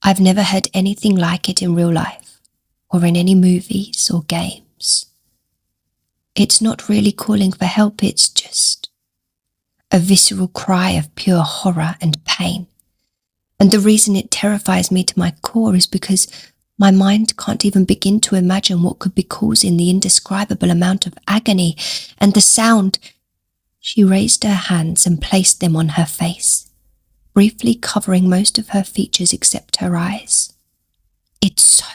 Speaker 1: "I've never heard anything like it in real life, or in any movies or games. It's not really calling for help, it's just a visceral cry of pure horror and pain. And the reason it terrifies me to my core is because my mind can't even begin to imagine what could be causing the indescribable amount of agony and the sound." She raised her hands and placed them on her face, briefly covering most of her features except her eyes. "It's so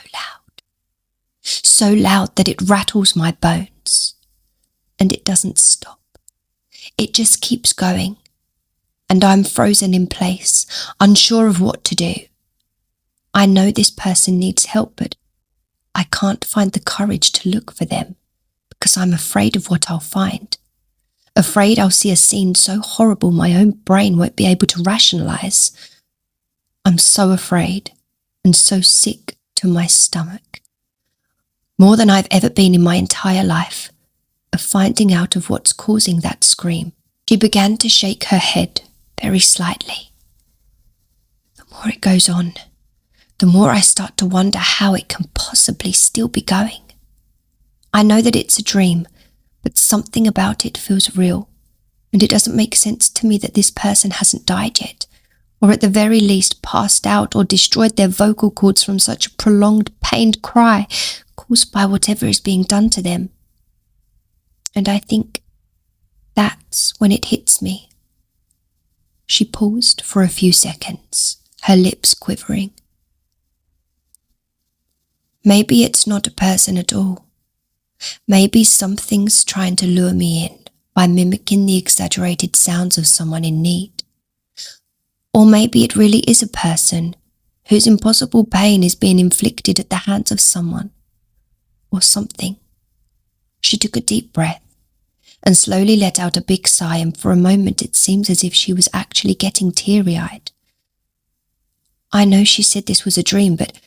Speaker 1: loud that it rattles my bones. And it doesn't stop. It just keeps going, and I'm frozen in place, unsure of what to do. I know this person needs help, but I can't find the courage to look for them because I'm afraid of what I'll find. Afraid I'll see a scene so horrible my own brain won't be able to rationalize. I'm so afraid and so sick to my stomach, more than I've ever been in my entire life, of finding out of what's causing that scream. She began to shake her head very slightly. The more it goes on, the more I start to wonder how it can possibly still be going. I know that it's a dream, but something about it feels real, and it doesn't make sense to me that this person hasn't died yet, or at the very least passed out or destroyed their vocal cords from such a prolonged pained cry caused by whatever is being done to them. And I think that's when it hits me. She paused for a few seconds, her lips quivering. Maybe it's not a person at all. Maybe something's trying to lure me in by mimicking the exaggerated sounds of someone in need. Or maybe it really is a person whose impossible pain is being inflicted at the hands of someone or something. She took a deep breath and slowly let out a big sigh, and for a moment it seems as if she was actually getting teary-eyed. I know she said this was a dream, but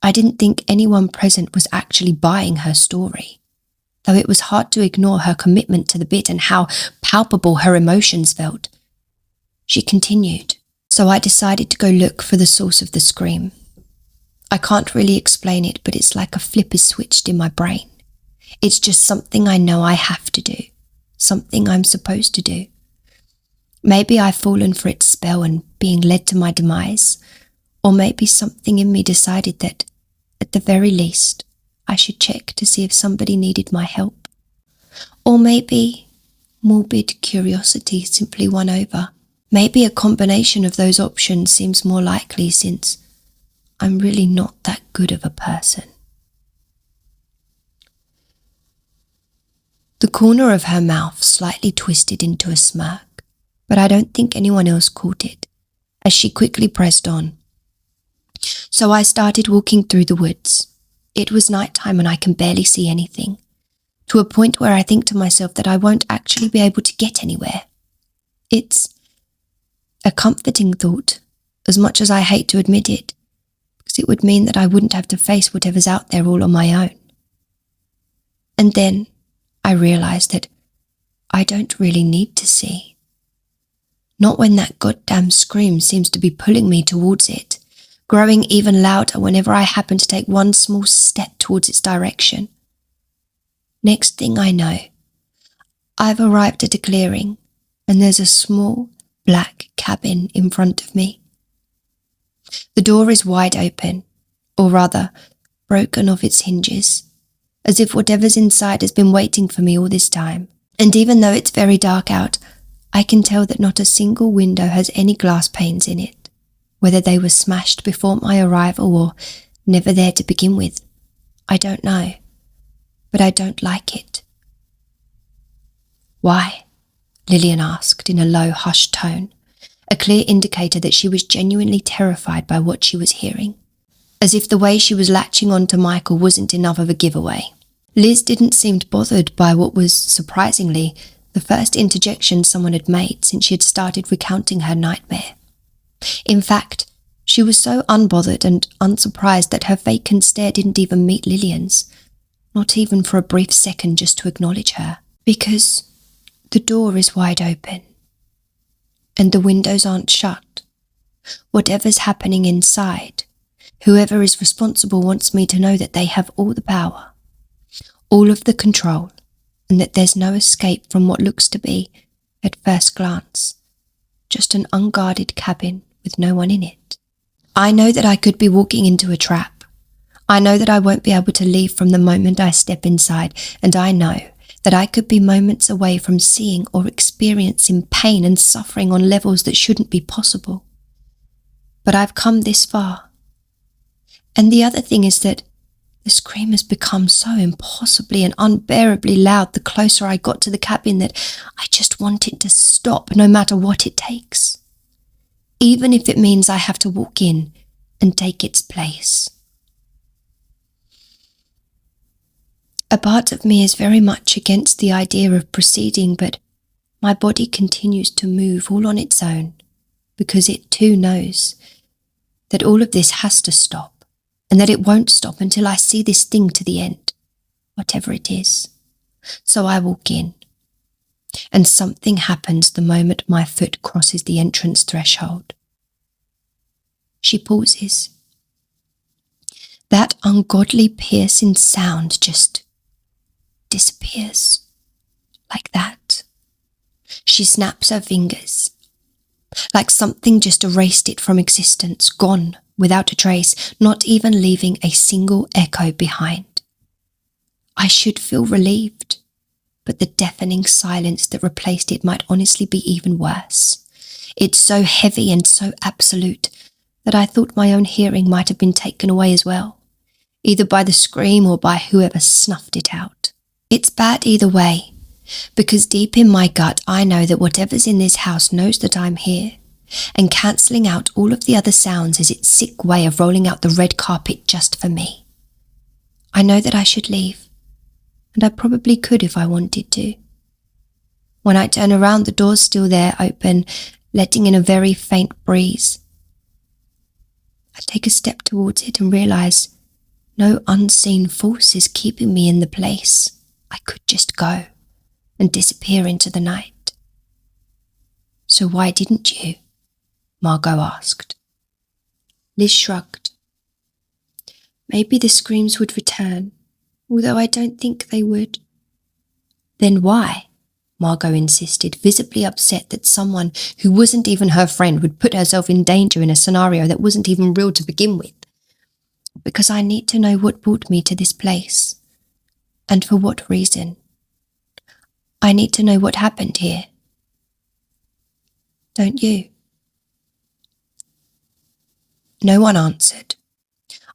Speaker 1: I didn't think anyone present was actually buying her story, though it was hard to ignore her commitment to the bit and how palpable her emotions felt. She continued, so I decided to go look for the source of the scream. I can't really explain it, but it's like a flip is switched in my brain. It's just something I know I have to do, something I'm supposed to do. Maybe I've fallen for its spell and being led to my demise, or maybe something in me decided that, at the very least, I should check to see if somebody needed my help. Or maybe morbid curiosity simply won over. Maybe a combination of those options seems more likely, since I'm really not that good of a person. The corner of her mouth slightly twisted into a smirk, but I don't think anyone else caught it, as she quickly pressed on. So I started walking through the woods. It was nighttime and I can barely see anything, to a point where I think to myself that I won't actually be able to get anywhere. It's a comforting thought, as much as I hate to admit it, because it would mean that I wouldn't have to face whatever's out there all on my own. And then I realised that I don't really need to see. Not when that goddamn scream seems to be pulling me towards it, growing even louder whenever I happen to take one small step towards its direction. Next thing I know, I've arrived at a clearing, and there's a small black cabin in front of me. The door is wide open, or rather, broken off its hinges, as if whatever's inside has been waiting for me all this time. And even though it's very dark out, I can tell that not a single window has any glass panes in it, whether they were smashed before my arrival or never there to begin with. I don't know, but I don't like it. Why? Lillian asked in a low, hushed tone, a clear indicator that she was genuinely terrified by what she was hearing, as if the way she was latching on to Michael wasn't enough of a giveaway. Liz didn't seem bothered by what was, surprisingly, the first interjection someone had made since she had started recounting her nightmare. In fact, she was so unbothered and unsurprised that her vacant stare didn't even meet Lillian's, not even for a brief second just to acknowledge her, because the door is wide open, and the windows aren't shut. Whatever's happening inside, whoever is responsible wants me to know that they have all the power, all of the control, and that there's no escape from what looks to be, at first glance, just an unguarded cabin with no one in it. I know that I could be walking into a trap. I know that I won't be able to leave from the moment I step inside, and I know that I could be moments away from seeing or experiencing pain and suffering on levels that shouldn't be possible. But I've come this far. And the other thing is that the scream has become so impossibly and unbearably loud the closer I got to the cabin that I just want it to stop no matter what it takes, even if it means I have to walk in and take its place. A part of me is very much against the idea of proceeding, but my body continues to move all on its own, because it too knows that all of this has to stop, and that it won't stop until I see this thing to the end, whatever it is. So I walk in, and something happens the moment my foot crosses the entrance threshold. She pauses. That ungodly piercing sound just disappears. Like that. She snaps her fingers. Like something just erased it from existence, gone, without a trace, not even leaving a single echo behind. I should feel relieved, but the deafening silence that replaced it might honestly be even worse. It's so heavy and so absolute that I thought my own hearing might have been taken away as well, either by the scream or by whoever snuffed it out. It's bad either way, because deep in my gut I know that whatever's in this house knows that I'm here, and cancelling out all of the other sounds is its sick way of rolling out the red carpet just for me. I know that I should leave, and I probably could if I wanted to. When I turn around, the door's still there, open, letting in a very faint breeze. I take a step towards it and realise no unseen force is keeping me in the place. I could just go and disappear into the night. So why didn't you? Margot asked. Liz shrugged. Maybe the screams would return, although I don't think they would. Then why? Margot insisted, visibly upset that someone who wasn't even her friend would put herself in danger in a scenario that wasn't even real to begin with. Because I need to know what brought me to this place, and for what reason. I need to know what happened here. Don't you? No one answered.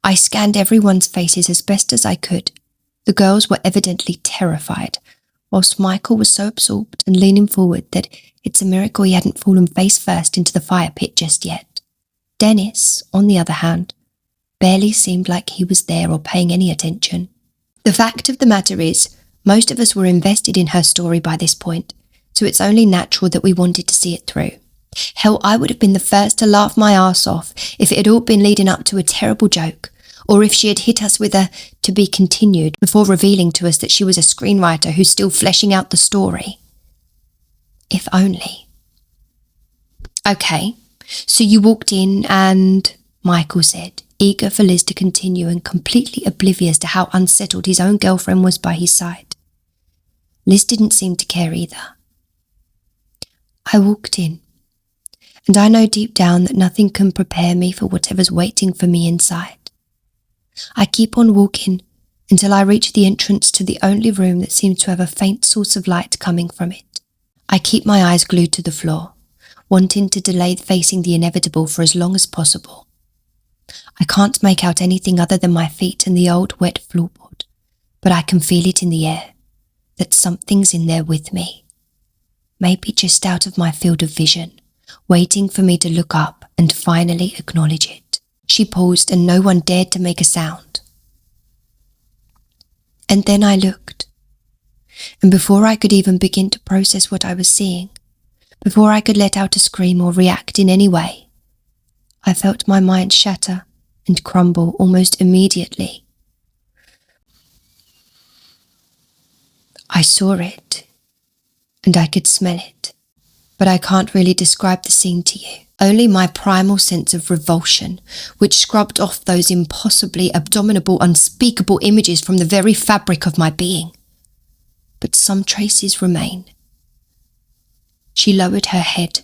Speaker 1: I scanned everyone's faces as best as I could. The girls were evidently terrified, whilst Michael was so absorbed and leaning forward that it's a miracle he hadn't fallen face first into the fire pit just yet. Dennis, on the other hand, barely seemed like he was there or paying any attention. The fact of the matter is, most of us were invested in her story by this point, so it's only natural that we wanted to see it through. Hell, I would have been the first to laugh my arse off if it had all been leading up to a terrible joke, or if she had hit us with a "to be continued" before revealing to us that she was a screenwriter who's still fleshing out the story. If only. Okay, so you walked in and, Michael said, eager for Liz to continue and completely oblivious to how unsettled his own girlfriend was by his side. Liz didn't seem to care either. I walked in, and I know deep down that nothing can prepare me for whatever's waiting for me inside. I keep on walking until I reach the entrance to the only room that seems to have a faint source of light coming from it. I keep my eyes glued to the floor, wanting to delay facing the inevitable for as long as possible. I can't make out anything other than my feet and the old wet floorboard, but I can feel it in the air, that something's in there with me. Maybe just out of my field of vision, waiting for me to look up and finally acknowledge it. She paused and no one dared to make a sound. And then I looked, and before I could even begin to process what I was seeing, before I could let out a scream or react in any way, I felt my mind shatter and crumble almost immediately. I saw it, and I could smell it, but I can't really describe the scene to you. Only my primal sense of revulsion, which scrubbed off those impossibly abominable, unspeakable images from the very fabric of my being. But some traces remain. She lowered her head,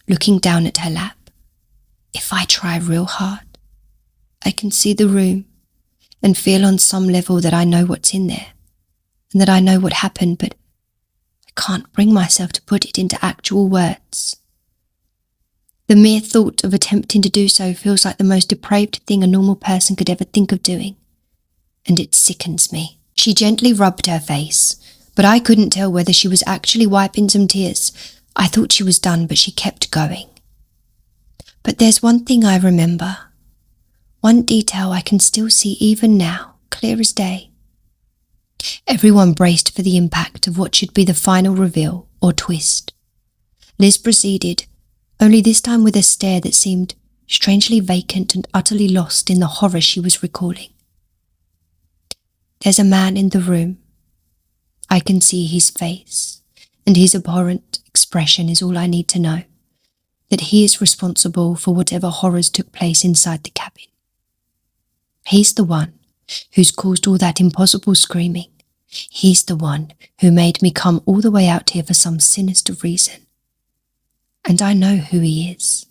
Speaker 1: looking down at her lap. If I try real hard, I can see the room and feel on some level that I know what's in there and that I know what happened, but I can't bring myself to put it into actual words. The mere thought of attempting to do so feels like the most depraved thing a normal person could ever think of doing, and it sickens me. She gently rubbed her face, but I couldn't tell whether she was actually wiping some tears. I thought she was done, but she kept going. But there's one thing I remember, one detail I can still see even now, clear as day. Everyone braced for the impact of what should be the final reveal or twist. Liz proceeded, only this time with a stare that seemed strangely vacant and utterly lost in the horror she was recalling. There's a man in the room. I can see his face, and his abhorrent expression is all I need to know, that he is responsible for whatever horrors took place inside the cabin. He's the one who's caused all that impossible screaming. He's the one who made me come all the way out here for some sinister reason. And I know who he is.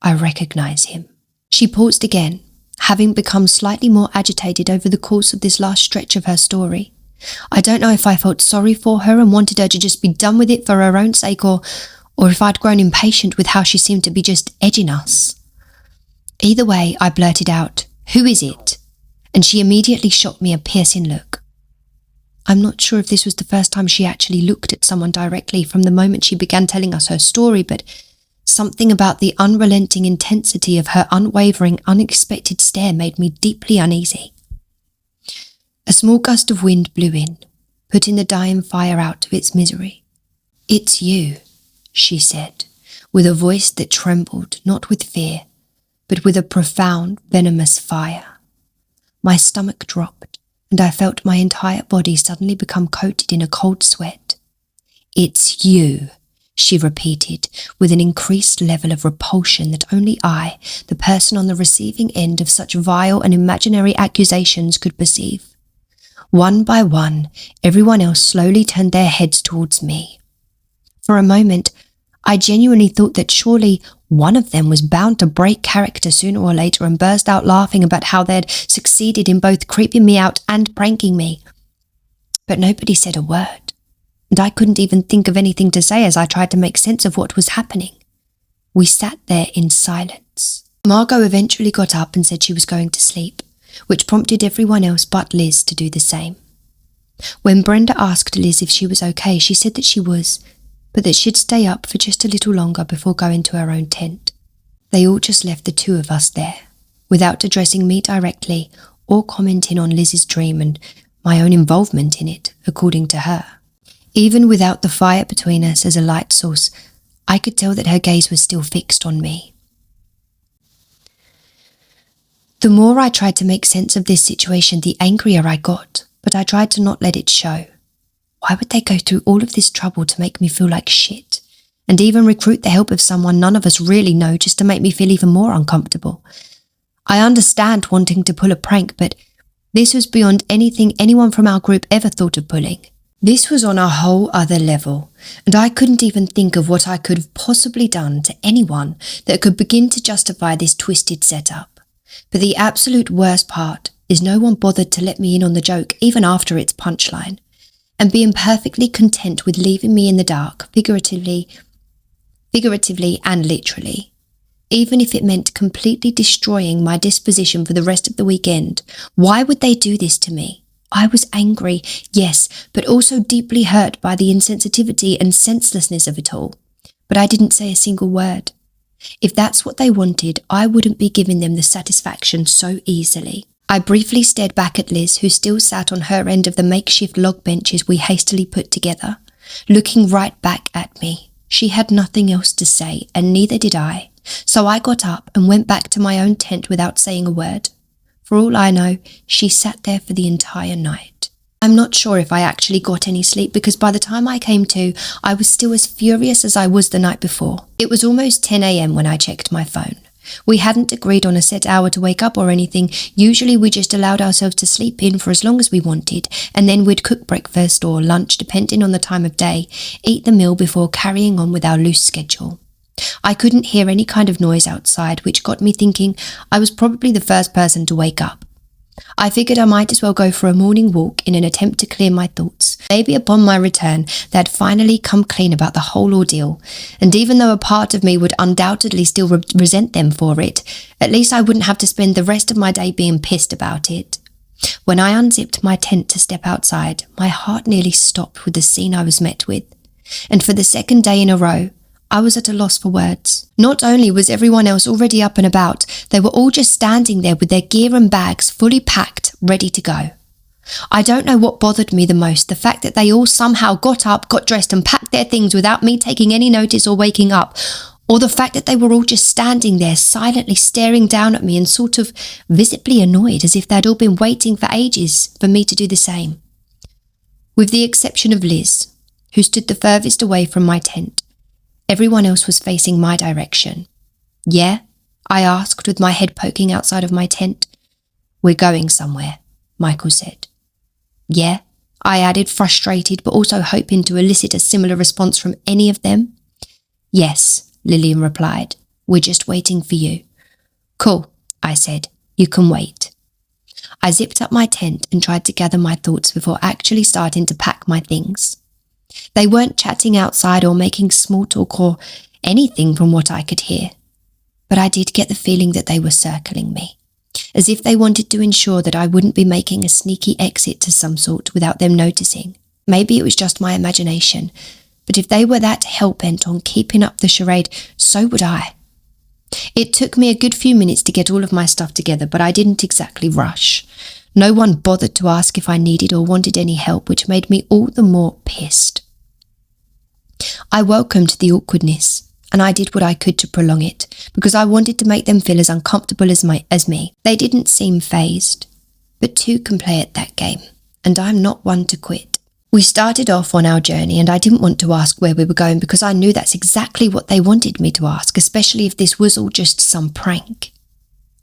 Speaker 1: I recognize him. She paused again, having become slightly more agitated over the course of this last stretch of her story. I don't know if I felt sorry for her and wanted her to just be done with it for her own sake, or if I'd grown impatient with how she seemed to be just edging us. Either way, I blurted out, "Who is it?" And she immediately shot me a piercing look. I'm not sure if this was the first time she actually looked at someone directly from the moment she began telling us her story, but something about the unrelenting intensity of her unwavering, unexpected stare made me deeply uneasy. A small gust of wind blew in, putting the dying fire out to its misery. "It's you," she said, with a voice that trembled, not with fear, but with a profound, venomous fire. My stomach dropped, and I felt my entire body suddenly become coated in a cold sweat. "It's you," she repeated, with an increased level of repulsion that only I, the person on the receiving end of such vile and imaginary accusations, could perceive. One by one, everyone else slowly turned their heads towards me. For a moment, I genuinely thought that surely one of them was bound to break character sooner or later and burst out laughing about how they'd succeeded in both creeping me out and pranking me. But nobody said a word, and I couldn't even think of anything to say as I tried to make sense of what was happening. We sat there in silence. Margot eventually got up and said she was going to sleep, which prompted everyone else but Liz to do the same. When Brenda asked Liz if she was okay, she said that she was, but that she'd stay up for just a little longer before going to her own tent. They all just left the two of us there, without addressing me directly or commenting on Liz's dream and my own involvement in it, according to her. Even without the fire between us as a light source, I could tell that her gaze was still fixed on me. The more I tried to make sense of this situation, the angrier I got, but I tried to not let it show. Why would they go through all of this trouble to make me feel like shit, and even recruit the help of someone none of us really know just to make me feel even more uncomfortable? I understand wanting to pull a prank, but this was beyond anything anyone from our group ever thought of pulling. This was on a whole other level, and I couldn't even think of what I could have possibly done to anyone that could begin to justify this twisted setup. But the absolute worst part is no one bothered to let me in on the joke even after its punchline, and being perfectly content with leaving me in the dark, figuratively and literally. Even if it meant completely destroying my disposition for the rest of the weekend. Why would they do this to me? I was angry, yes, but also deeply hurt by the insensitivity and senselessness of it all. But I didn't say a single word. If that's what they wanted, I wouldn't be giving them the satisfaction so easily. I briefly stared back at Liz, who still sat on her end of the makeshift log benches we hastily put together, looking right back at me. She had nothing else to say, and neither did I, so I got up and went back to my own tent without saying a word. For all I know, she sat there for the entire night. I'm not sure if I actually got any sleep, because by the time I came to, I was still as furious as I was the night before. It was almost 10 a.m. when I checked my phone. We hadn't agreed on a set hour to wake up or anything. Usually we just allowed ourselves to sleep in for as long as we wanted, and then we'd cook breakfast or lunch depending on the time of day, eat the meal before carrying on with our loose schedule. I couldn't hear any kind of noise outside, which got me thinking I was probably the first person to wake up. I figured I might as well go for a morning walk in an attempt to clear my thoughts. Maybe upon my return, they'd finally come clean about the whole ordeal, and even though a part of me would undoubtedly still resent them for it, at least I wouldn't have to spend the rest of my day being pissed about it. When I unzipped my tent to step outside, my heart nearly stopped with the scene I was met with, and for the second day in a row, I was at a loss for words. Not only was everyone else already up and about, they were all just standing there with their gear and bags fully packed, ready to go. I don't know what bothered me the most, the fact that they all somehow got up, got dressed and packed their things without me taking any notice or waking up, Or the fact that they were all just standing there silently staring down at me and sort of visibly annoyed, as if they'd all been waiting for ages for me to do the same. With the exception of Liz, who stood the furthest away from my tent, everyone else was facing my direction. "Yeah?" I asked with my head poking outside of my tent. "We're going somewhere," Michael said. "Yeah?" I added, frustrated but also hoping to elicit a similar response from any of them. "Yes," Lillian replied. "We're just waiting for you." "Cool," I said. "You can wait." I zipped up my tent and tried to gather my thoughts before actually starting to pack my things. They weren't chatting outside or making small talk or anything from what I could hear, but I did get the feeling that they were circling me, as if they wanted to ensure that I wouldn't be making a sneaky exit to some sort without them noticing. Maybe it was just my imagination, but if they were that hell-bent on keeping up the charade, so would I. It took me a good few minutes to get all of my stuff together, but I didn't exactly rush. No one bothered to ask if I needed or wanted any help, which made me all the more pissed. I welcomed the awkwardness, and I did what I could to prolong it, because I wanted to make them feel as uncomfortable as me. They didn't seem fazed, but two can play at that game, and I'm not one to quit. We started off on our journey, and I didn't want to ask where we were going because I knew that's exactly what they wanted me to ask, especially if this was all just some prank.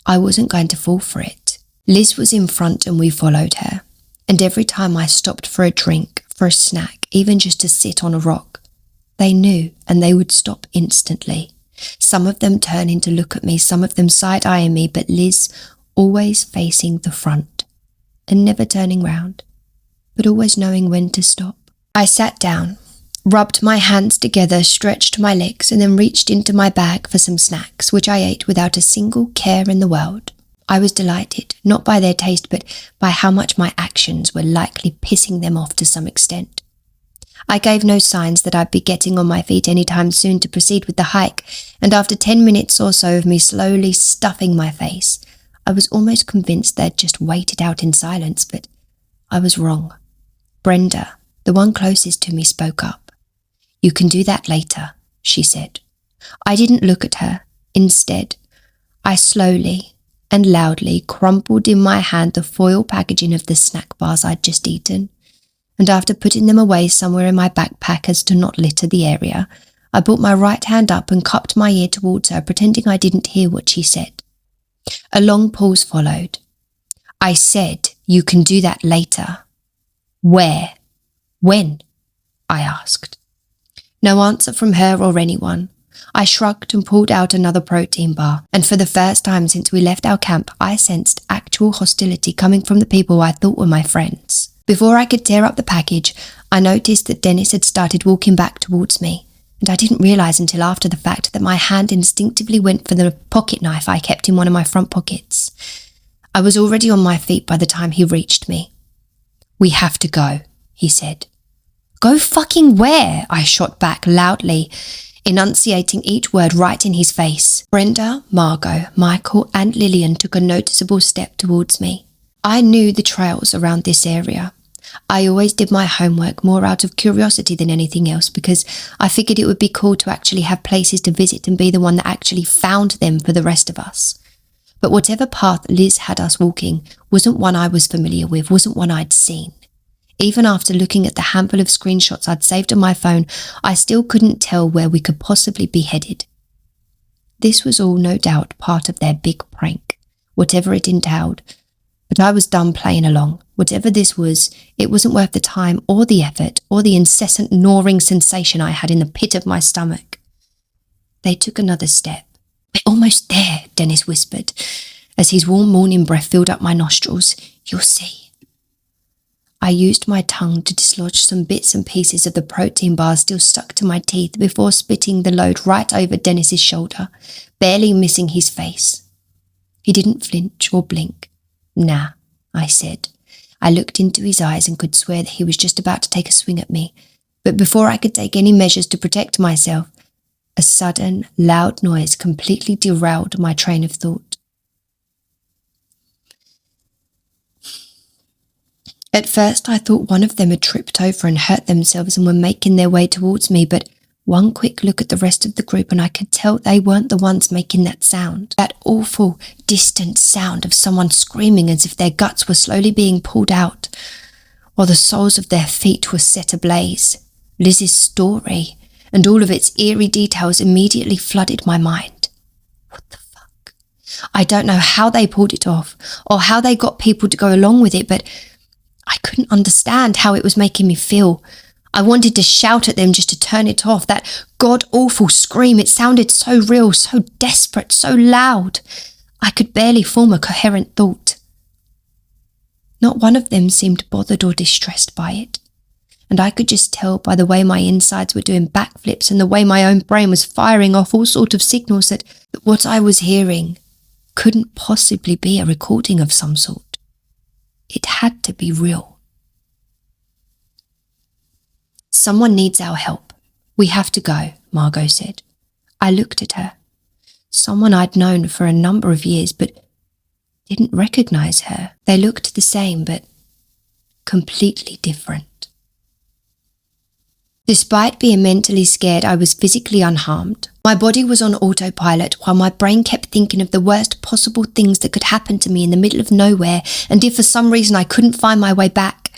Speaker 1: I wasn't going to fall for it. Liz was in front and we followed her, and every time I stopped for a drink, for a snack, even just to sit on a rock, they knew and they would stop instantly. Some of them turning to look at me, some of them side-eyeing me, but Liz always facing the front and never turning round, but always knowing when to stop. I sat down, rubbed my hands together, stretched my legs, and then reached into my bag for some snacks, which I ate without a single care in the world. I was delighted, not by their taste, but by how much my actions were likely pissing them off to some extent. I gave no signs that I'd be getting on my feet anytime soon to proceed with the hike, and after 10 minutes or so of me slowly stuffing my face, I was almost convinced they'd just waited out in silence, but I was wrong. Brenda, the one closest to me, spoke up. "You can do that later," she said. I didn't look at her. Instead, I slowly and loudly crumpled in my hand the foil packaging of the snack bars I'd just eaten, and after putting them away somewhere in my backpack as to not litter the area, I brought my right hand up and cupped my ear towards her, pretending I didn't hear what she said. A long pause followed. "I said, you can do that later." "Where? When?" I asked. No answer from her or anyone. I shrugged and pulled out another protein bar, and for the first time since we left our camp, I sensed actual hostility coming from the people I thought were my friends. Before I could tear up the package, I noticed that Dennis had started walking back towards me, and I didn't realise until after the fact that my hand instinctively went for the pocket knife I kept in one of my front pockets. I was already on my feet by the time he reached me. "We have to go," he said. "Go fucking where?" I shot back loudly, enunciating each word right in his face. Brenda, Margot, Michael and Lillian took a noticeable step towards me. I knew the trails around this area. I always did my homework more out of curiosity than anything else because I figured it would be cool to actually have places to visit and be the one that actually found them for the rest of us. But whatever path Liz had us walking wasn't one I was familiar with, wasn't one I'd seen. Even after looking at the handful of screenshots I'd saved on my phone, I still couldn't tell where we could possibly be headed. This was all no doubt part of their big prank, whatever it entailed, but I was done playing along. Whatever this was, it wasn't worth the time or the effort or the incessant gnawing sensation I had in the pit of my stomach. They took another step. "We're almost there," Dennis whispered, as his warm morning breath filled up my nostrils. "You'll see." I used my tongue to dislodge some bits and pieces of the protein bars still stuck to my teeth before spitting the load right over Dennis's shoulder, barely missing his face. He didn't flinch or blink. "Nah," I said. I looked into his eyes and could swear that he was just about to take a swing at me, but before I could take any measures to protect myself, a sudden, loud noise completely derailed my train of thought. At first I thought one of them had tripped over and hurt themselves and were making their way towards me, but One quick look at the rest of the group and I could tell they weren't the ones making that sound. That awful, distant sound of someone screaming as if their guts were slowly being pulled out, while the soles of their feet were set ablaze. Liz's story and all of its eerie details immediately flooded my mind. What the fuck? I don't know how they pulled it off or how they got people to go along with it, but I couldn't understand how it was making me feel. I wanted to shout at them just to turn it off. That god-awful scream, it sounded so real, so desperate, so loud. I could barely form a coherent thought. Not one of them seemed bothered or distressed by it, and I could just tell by the way my insides were doing backflips and the way my own brain was firing off all sorts of signals that what I was hearing couldn't possibly be a recording of some sort. It had to be real. "Someone needs our help. We have to go," Margot said. I looked at her. Someone I'd known for a number of years, but didn't recognise her. They looked the same, but completely different. Despite being mentally scared, I was physically unharmed. My body was on autopilot while my brain kept thinking of the worst possible things that could happen to me in the middle of nowhere, and if for some reason I couldn't find my way back,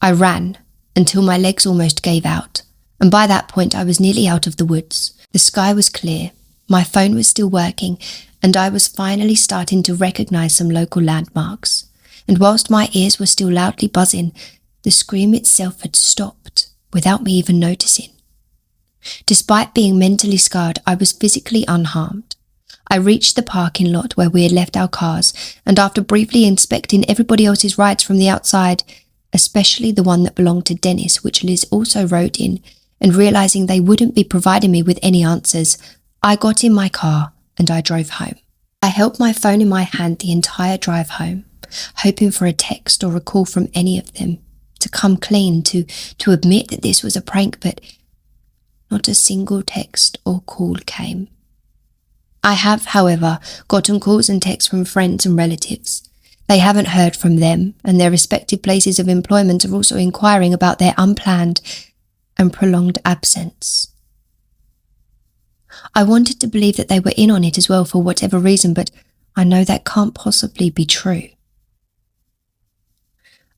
Speaker 1: I ran until my legs almost gave out, and by that point I was nearly out of the woods. The sky was clear, my phone was still working, and I was finally starting to recognise some local landmarks. And whilst my ears were still loudly buzzing, the scream itself had stopped without me even noticing. Despite being mentally scarred, I was physically unharmed. I reached the parking lot where we had left our cars, and after briefly inspecting everybody else's rides from the outside, especially the one that belonged to Dennis, which Liz also rode in, and realising they wouldn't be providing me with any answers, I got in my car and I drove home. I held my phone in my hand the entire drive home, hoping for a text or a call from any of them, to come clean, to admit that this was a prank, but not a single text or call came. I have, however, gotten calls and texts from friends and relatives. They haven't heard from them, and their respective places of employment are also inquiring about their unplanned and prolonged absence. I wanted to believe that they were in on it as well for whatever reason, but I know that can't possibly be true.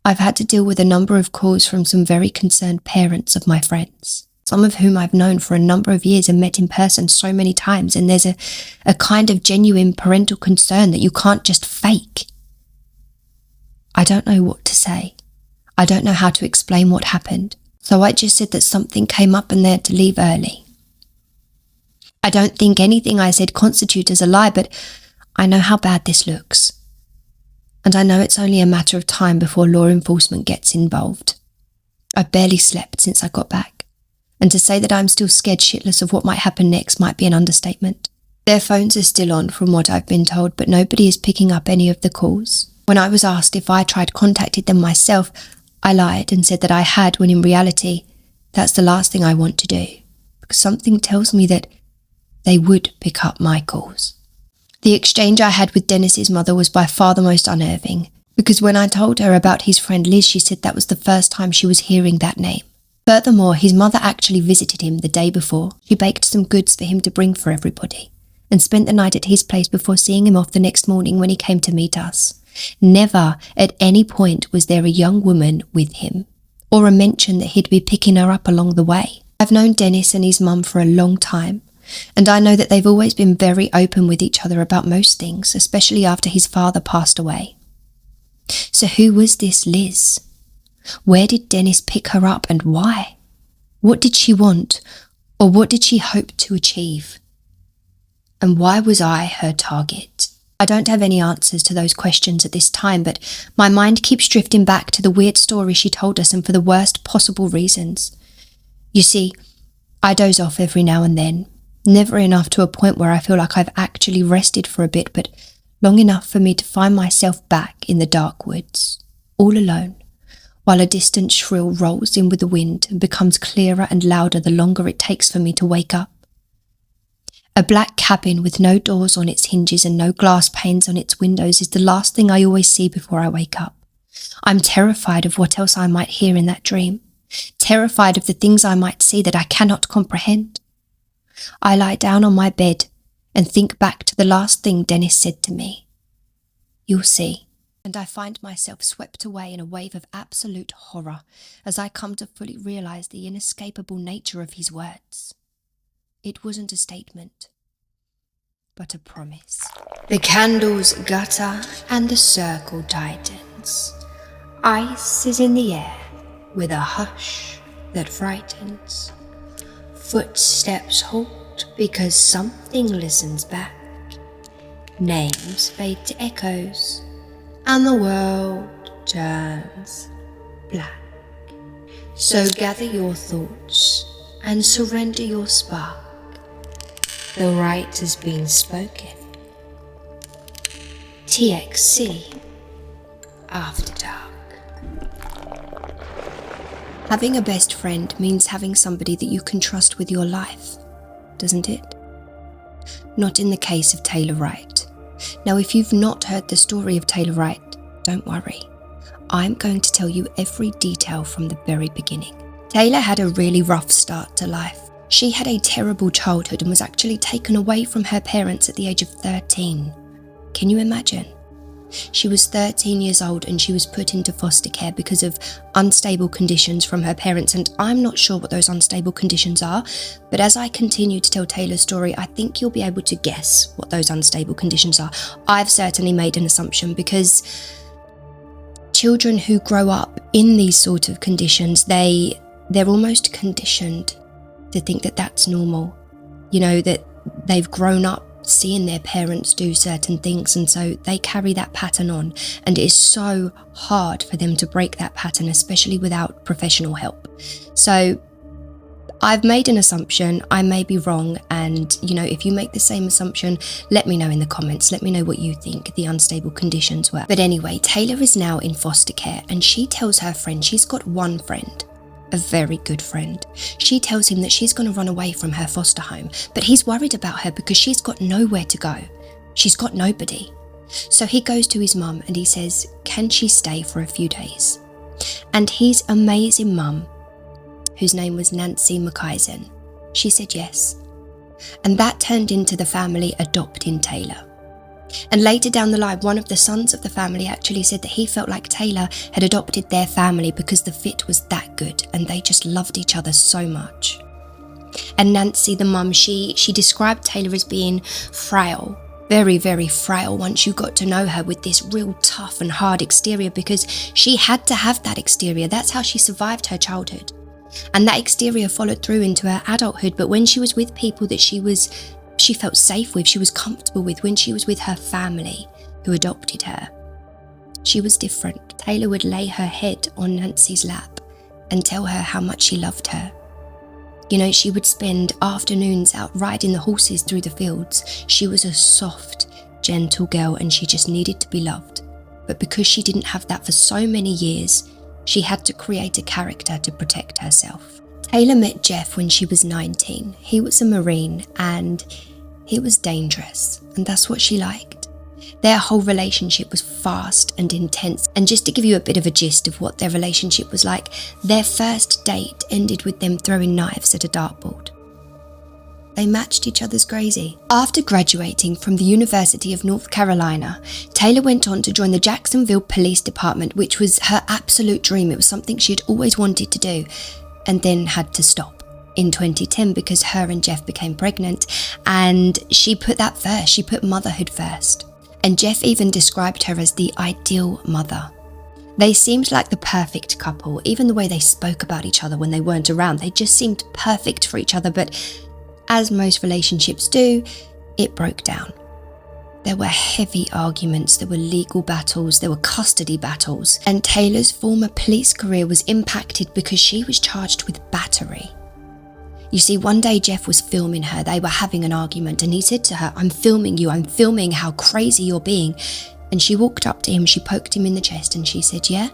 Speaker 1: I've had to deal with a number of calls from some very concerned parents of my friends, some of whom I've known for a number of years and met in person so many times, and there's a kind of genuine parental concern that you can't just fake. I don't know what to say. I don't know how to explain what happened, so I just said that something came up and they had to leave early. I don't think anything I said constitutes as a lie, but I know how bad this looks. And I know it's only a matter of time before law enforcement gets involved. I've barely slept since I got back, and to say that I'm still scared shitless of what might happen next might be an understatement. Their phones are still on from what I've been told, but nobody is picking up any of the calls. When I was asked if I tried contacting them myself, I lied and said that I had, when in reality, that's the last thing I want to do, because something tells me that they would pick up my calls. The exchange I had with Dennis's mother was by far the most unnerving, because when I told her about his friend Liz, she said that was the first time she was hearing that name. Furthermore, his mother actually visited him the day before. She baked some goods for him to bring for everybody, and spent the night at his place before seeing him off the next morning when he came to meet us. Never at any point was there a young woman with him, or a mention that he'd be picking her up along the way. I've known Dennis and his mum for a long time, and I know that they've always been very open with each other about most things, especially after his father passed away. So who was this Liz? Where did Dennis pick her up and why? What did she want, or what did she hope to achieve? And why was I her target? I don't have any answers to those questions at this time, but my mind keeps drifting back to the weird story she told us, and for the worst possible reasons. You see, I doze off every now and then, never enough to a point where I feel like I've actually rested for a bit, but long enough for me to find myself back in the dark woods, all alone, while a distant shrill rolls in with the wind and becomes clearer and louder the longer it takes for me to wake up. A black cabin with no doors on its hinges and no glass panes on its windows is the last thing I always see before I wake up. I'm terrified of what else I might hear in that dream, terrified of the things I might see that I cannot comprehend. I lie down on my bed and think back to the last thing Dennis said to me. You'll see. And I find myself swept away in a wave of absolute horror as I come to fully realise the inescapable nature of his words. It wasn't a statement, but a promise. The candles gutter and the circle tightens. Ice is in the air with a hush that frightens. Footsteps halt because something listens back. Names fade to echoes, and the world turns black. So gather your thoughts and surrender your spark. The right has been spoken. TXC After Dark. Having a best friend means having somebody that you can trust with your life, doesn't it? Not in the case of Taylor Wright. Now, if you've not heard the story of Taylor Wright, don't worry. I'm going to tell you every detail from the very beginning. Taylor had a really rough start to life. She had a terrible childhood and was actually taken away from her parents at the age of 13. Can you imagine? She was 13 years old and she was put into foster care because of unstable conditions from her parents, and I'm not sure what those unstable conditions are, but as I continue to tell Taylor's story, I think you'll be able to guess what those unstable conditions are. I've certainly made an assumption because children who grow up in these sort of conditions, they're almost conditioned to think that that's normal. You know, that they've grown up seeing their parents do certain things, and so they carry that pattern on, and it is so hard for them to break that pattern, especially without professional help. So I've made an assumption, I may be wrong, and you know, if you make the same assumption, let me know in the comments, let me know what you think the unstable conditions were. But anyway, Taylor is now in foster care, and she tells her friend, she's got one friend, a very good friend. She tells him that she's going to run away from her foster home, but he's worried about her because she's got nowhere to go. She's got nobody. So he goes to his mum and he says, can she stay for a few days? And his amazing mum, whose name was Nancy McKeisen, she said yes. And that turned into the family adopting Taylor. And later down the line, one of the sons of the family actually said that he felt like Taylor had adopted their family because the fit was that good and they just loved each other so much. And Nancy, the mum, she described Taylor as being frail, very, very frail once you got to know her, with this real tough and hard exterior because she had to have that exterior. That's how she survived her childhood. And that exterior followed through into her adulthood. But when she was with people that she felt safe with, she was comfortable with, when she was with her family who adopted her, she was different. Taylor would lay her head on Nancy's lap and tell her how much she loved her. You know, she would spend afternoons out riding the horses through the fields. She was a soft, gentle girl and she just needed to be loved. But because she didn't have that for so many years, she had to create a character to protect herself. Taylor met Jeff when she was 19. He was a Marine and he was dangerous, and that's what she liked. Their whole relationship was fast and intense, and just to give you a bit of a gist of what their relationship was like, their first date ended with them throwing knives at a dartboard. They matched each other's crazy. After graduating from the University of North Carolina, Taylor went on to join the Jacksonville Police Department, which was her absolute dream. It was something she had always wanted to do, and then had to stop in 2010 because her and Jeff became pregnant, and she put that first. She put motherhood first. And Jeff even described her as the ideal mother. They seemed like the perfect couple. Even the way they spoke about each other when they weren't around, they just seemed perfect for each other. But as most relationships do, it broke down. There were heavy arguments, there were legal battles, there were custody battles, and Taylor's former police career was impacted because she was charged with battery. You see, one day Jeff was filming her. They were having an argument and he said to her, I'm filming you, I'm filming how crazy you're being. And she walked up to him, she poked him in the chest and she said, yeah,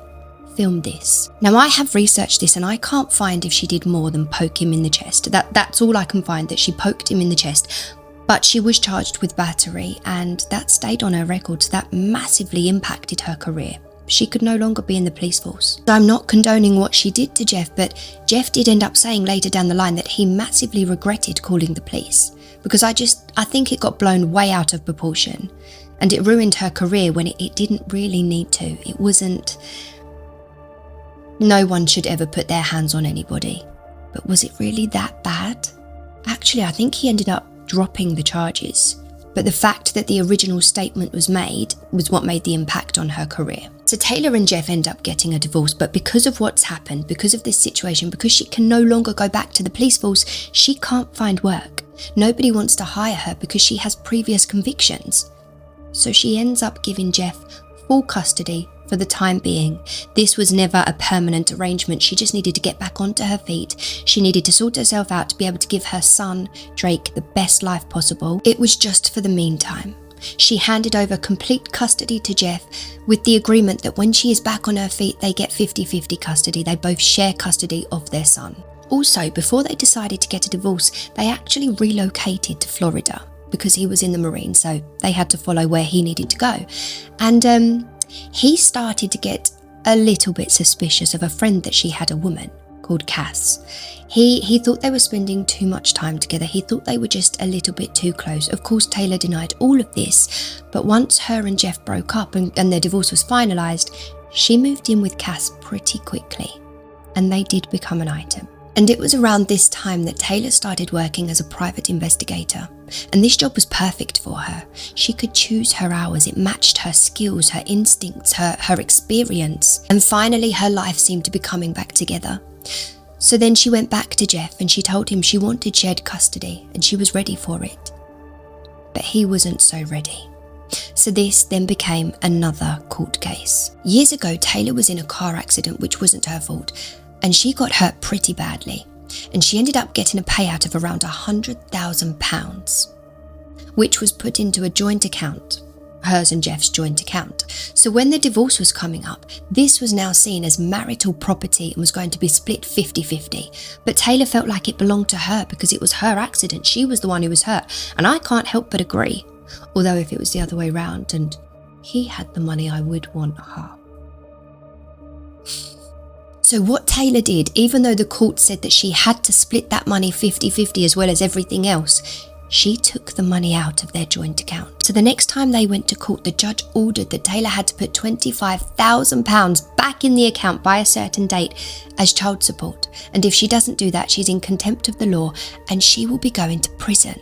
Speaker 1: film this. Now I have researched this and I can't find if she did more than poke him in the chest. That's all I can find, that she poked him in the chest. But she was charged with battery and that stayed on her records. That massively impacted her career. she could no longer be in the police force. So I'm not condoning what she did to Jeff, but Jeff did end up saying later down the line that he massively regretted calling the police, because I think it got blown way out of proportion, and it ruined her career when it didn't really need to. It wasn't... No one should ever put their hands on anybody. But was it really that bad? Actually, I think he ended up dropping the charges. But the fact that the original statement was made was what made the impact on her career. So Taylor and Jeff end up getting a divorce, but because of what's happened, because of this situation, because she can no longer go back to the police force, she can't find work. Nobody wants to hire her because she has previous convictions. So she ends up giving Jeff full custody for the time being. This was never a permanent arrangement. She just needed to get back onto her feet. She needed to sort herself out to be able to give her son, Drake, the best life possible. It was just for the meantime. She handed over complete custody to Jeff with the agreement that when she is back on her feet, they get 50-50 custody. They both share custody of their son. Also, before they decided to get a divorce, they actually relocated to Florida because he was in the Marines, so they had to follow where he needed to go. And he started to get a little bit suspicious of a friend that she had, a woman called Cass. He thought they were spending too much time together. He thought they were just a little bit too close. Of course, Taylor denied all of this, but once her and Jeff broke up and their divorce was finalised, she moved in with Cass pretty quickly, and they did become an item. And it was around this time that Taylor started working as a private investigator. And this job was perfect for her. She could choose her hours. It matched her skills, her instincts, her experience. And finally, her life seemed to be coming back together. So then she went back to Jeff and she told him she wanted shared custody and she was ready for it. But he wasn't so ready. So this then became another court case. Years ago, Taylor was in a car accident which wasn't her fault, and she got hurt pretty badly, and she ended up getting a payout of around £100,000, which was put into a joint account, hers and Jeff's joint account. So when the divorce was coming up, this was now seen as marital property and was going to be split 50-50. But Taylor felt like it belonged to her because it was her accident. She was the one who was hurt, and I can't help but agree. Although if it was the other way round and he had the money, I would want her. So what Taylor did, even though the court said that she had to split that money 50-50 as well as everything else, she took the money out of their joint account. So the next time they went to court, the judge ordered that Taylor had to put £25,000 back in the account by a certain date as child support. And if she doesn't do that, she's in contempt of the law and she will be going to prison.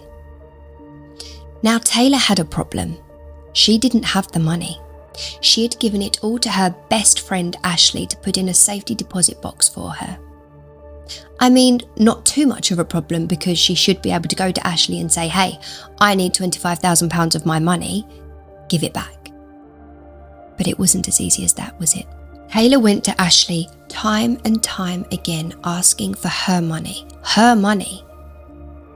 Speaker 1: Now Taylor had a problem. She didn't have the money. She had given it all to her best friend Ashley to put in a safety deposit box for her. I mean, not too much of a problem because she should be able to go to Ashley and say, hey, I need £25,000 of my money, give it back. But it wasn't as easy as that, was it? Taylor went to Ashley time and time again asking for her money.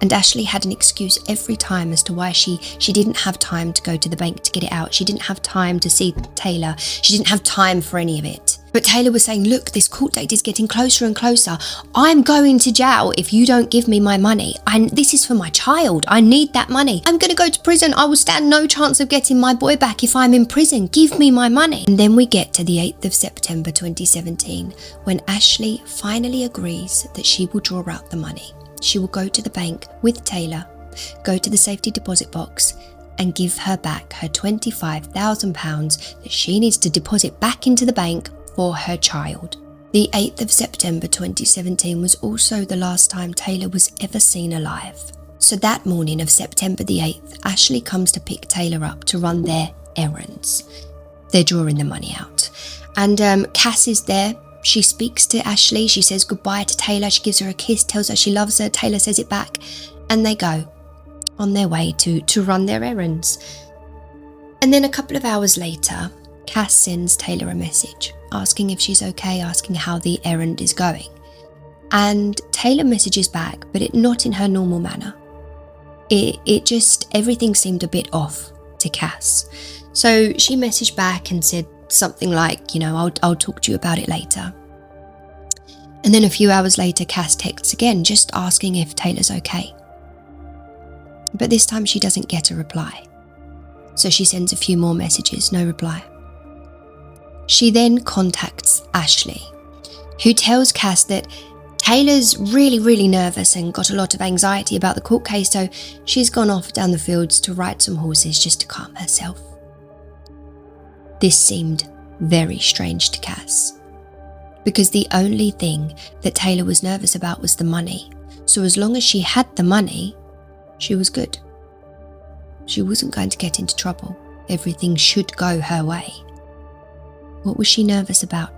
Speaker 1: And Ashley had an excuse every time as to why she didn't have time to go to the bank to get it out. She didn't have time to see Taylor. She didn't have time for any of it. But Taylor was saying, look, this court date is getting closer and closer. I'm going to jail if you don't give me my money. This is for my child. I need that money. I'm going to go to prison. I will stand no chance of getting my boy back if I'm in prison. Give me my money. And then we get to the 8th of September 2017 when Ashley finally agrees that she will draw out the money. She will go to the bank with Taylor, go to the safety deposit box and give her back her £25,000 that she needs to deposit back into the bank for her child. The 8th of September 2017 was also the last time Taylor was ever seen alive. So that morning of September the 8th, Ashley comes to pick Taylor up to run their errands. They're drawing the money out. And Cass is there. She speaks to Ashley, she says goodbye to Taylor, she gives her a kiss, tells her she loves her, Taylor says it back, and they go on their way to run their errands. And then a couple of hours later, Cass sends Taylor a message, asking if she's okay, asking how the errand is going. And Taylor messages back, but not in her normal manner. It just, everything seemed a bit off to Cass. So she messaged back and said something like, I'll talk to you about it later. And then a few hours later, Cass texts again, just asking if Taylor's okay. But this time she doesn't get a reply. So she sends a few more messages, no reply. She then contacts Ashley, who tells Cass that Taylor's really nervous and got a lot of anxiety about the court case, so she's gone off down the fields to ride some horses just to calm herself. This seemed very strange to Cass, because the only thing that Taylor was nervous about was the money. So as long as she had the money, she was good. She wasn't going to get into trouble. Everything should go her way. What was she nervous about?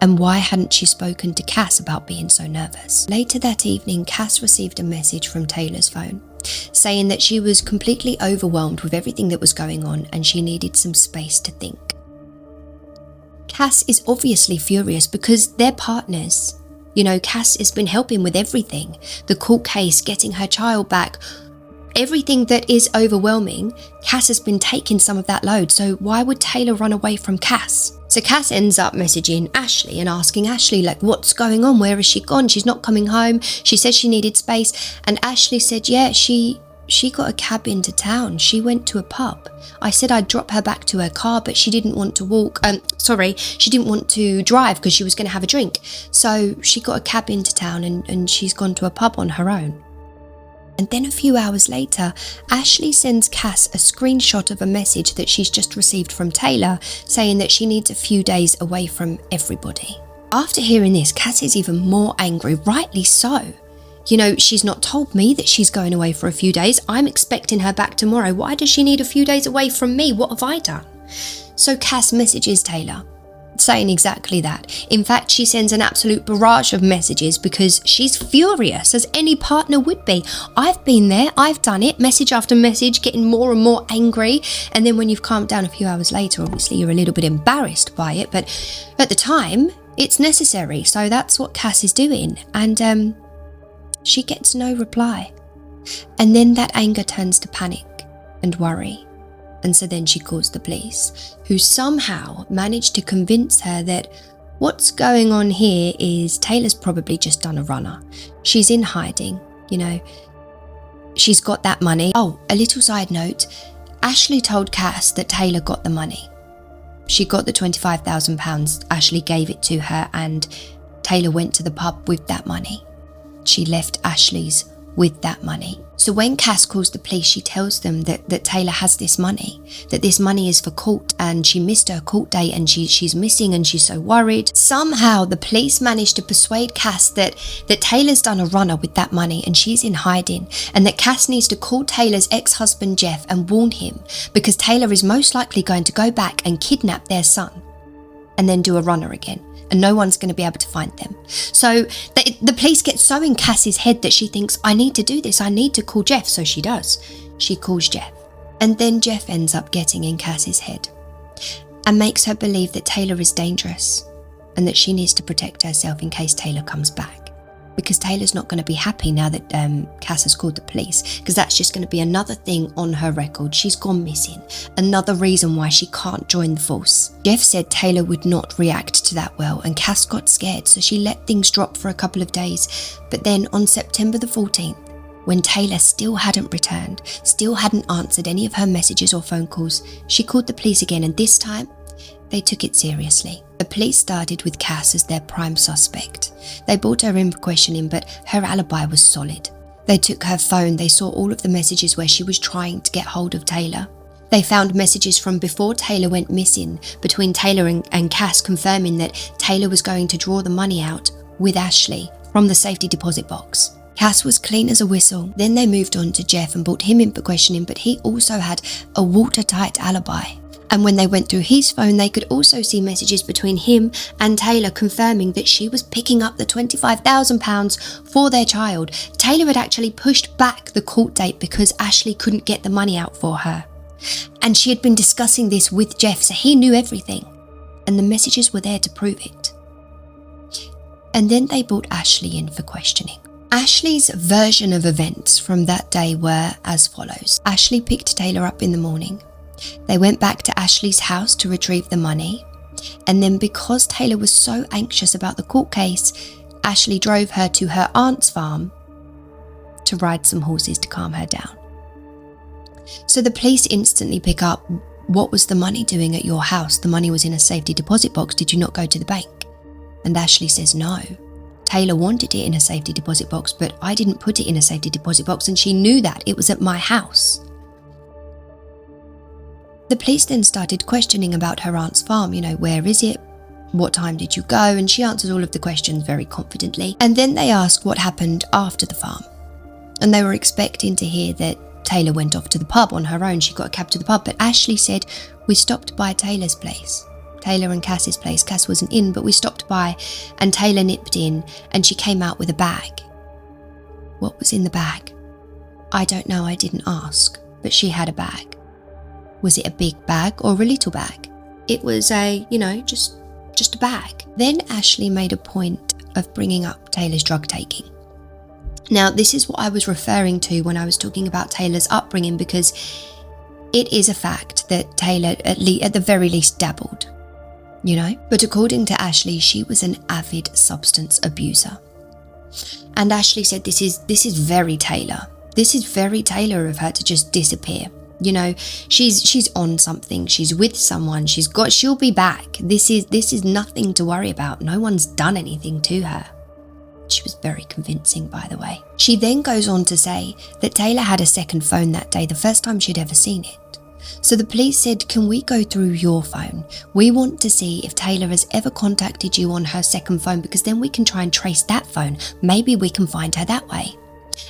Speaker 1: And why hadn't she spoken to Cass about being so nervous? Later that evening, Cass received a message from Taylor's phone saying that she was completely overwhelmed with everything that was going on and she needed some space to think. Cass is obviously furious because they're partners. You know, Cass has been helping with everything. The court case, getting her child back, everything that is overwhelming, Cass has been taking some of that load. So why would Taylor run away from Cass? So Cass ends up messaging Ashley and asking Ashley, like, what's going on? Where has she gone? She's not coming home. She said she needed space. And Ashley said, yeah, she got a cab into town. She went to a pub. I said I'd drop her back to her car, but she didn't want to she didn't want to drive because she was going to have a drink. So she got a cab into town and she's gone to a pub on her own. And then a few hours later, Ashley sends Cass a screenshot of a message that she's just received from Taylor saying that she needs a few days away from everybody. After hearing this, Cass is even more angry, rightly so. You know, she's not told me that she's going away for a few days. I'm expecting her back tomorrow. Why does she need a few days away from me? What have I done? So Cass messages Taylor, saying exactly that. In fact, she sends an absolute barrage of messages because she's furious, as any partner would be. I've been there, I've done it, message after message, getting more and more angry. And then when you've calmed down a few hours later, obviously you're a little bit embarrassed by it, but at the time, it's necessary. So that's what Cass is doing. And she gets no reply. And then that anger turns to panic and worry. And so then she calls the police, who somehow managed to convince her that what's going on here is Taylor's probably just done a runner. She's in hiding, you know. She's got that money. Oh, a little side note. Ashley told Cass that Taylor got the money. She got the £25,000. Ashley gave it to her and Taylor went to the pub with that money. She left Ashley's with that money. So when Cass calls the police, she tells them that Taylor has this money, that this money is for court and she missed her court date and she's missing and she's so worried. Somehow the police managed to persuade Cass that Taylor's done a runner with that money and she's in hiding, and that Cass needs to call Taylor's ex-husband Jeff and warn him because Taylor is most likely going to go back and kidnap their son and then do a runner again. And no one's going to be able to find them. So the police get so in Cass's head that she thinks, I need to do this, I need to call Jeff. So she does. She calls Jeff. And then Jeff ends up getting in Cass's head and makes her believe that Taylor is dangerous and that she needs to protect herself in case Taylor comes back. Because Taylor's not going to be happy now that Cass has called the police, because that's just going to be another thing on her record. She's gone missing. Another reason why she can't join the force. Jeff said Taylor would not react to that well, and Cass got scared, so she let things drop for a couple of days. But then on September the 14th, when Taylor still hadn't returned, still hadn't answered any of her messages or phone calls, she called the police again, and this time, they took it seriously. The police started with Cass as their prime suspect. They brought her in for questioning, but her alibi was solid. They took her phone, they saw all of the messages where she was trying to get hold of Taylor. They found messages from before Taylor went missing between Taylor and Cass confirming that Taylor was going to draw the money out with Ashley from the safety deposit box. Cass was clean as a whistle. Then they moved on to Jeff and brought him in for questioning, but he also had a watertight alibi. And when they went through his phone, they could also see messages between him and Taylor confirming that she was picking up the £25,000 for their child. Taylor had actually pushed back the court date because Ashley couldn't get the money out for her. And she had been discussing this with Jeff, so he knew everything. And the messages were there to prove it. And then they brought Ashley in for questioning. Ashley's version of events from that day were as follows. Ashley picked Taylor up in the morning. They went back to Ashley's house to retrieve the money, and then because Taylor was so anxious about the court case, Ashley drove her to her aunt's farm to ride some horses to calm her down. So the police instantly pick up what was the money doing at your house? The money was in a safety deposit box. Did you not go to the bank? And Ashley says, no. Taylor wanted it in a safety deposit box, but I didn't put it in a safety deposit box, and she knew that. It was at my house. The police then started questioning about her aunt's farm. Where is it? What time did you go? And she answers all of the questions very confidently. And then they ask what happened after the farm. And they were expecting to hear that Taylor went off to the pub on her own. She got a cab to the pub. But Ashley said, we stopped by Taylor's place. Taylor and Cass's place. Cass wasn't in, but we stopped by and Taylor nipped in and she came out with a bag. What was in the bag? I don't know, I didn't ask, but she had a bag. Was it a big bag or a little bag? It was just a bag. Then Ashley made a point of bringing up Taylor's drug taking. Now, this is what I was referring to when I was talking about Taylor's upbringing, because it is a fact that Taylor, at the very least, dabbled. But according to Ashley, she was an avid substance abuser. And Ashley said this is very Taylor. This is very Taylor of her to just disappear. She's on something, she's with someone, she'll be back. This is nothing to worry about. No one's done anything to her. She was very convincing, by the way. She then goes on to say that Taylor had a second phone that day, the first time she'd ever seen it. So the police said, can we go through your phone? We want to see if Taylor has ever contacted you on her second phone, because then we can try and trace that phone. Maybe we can find her that way.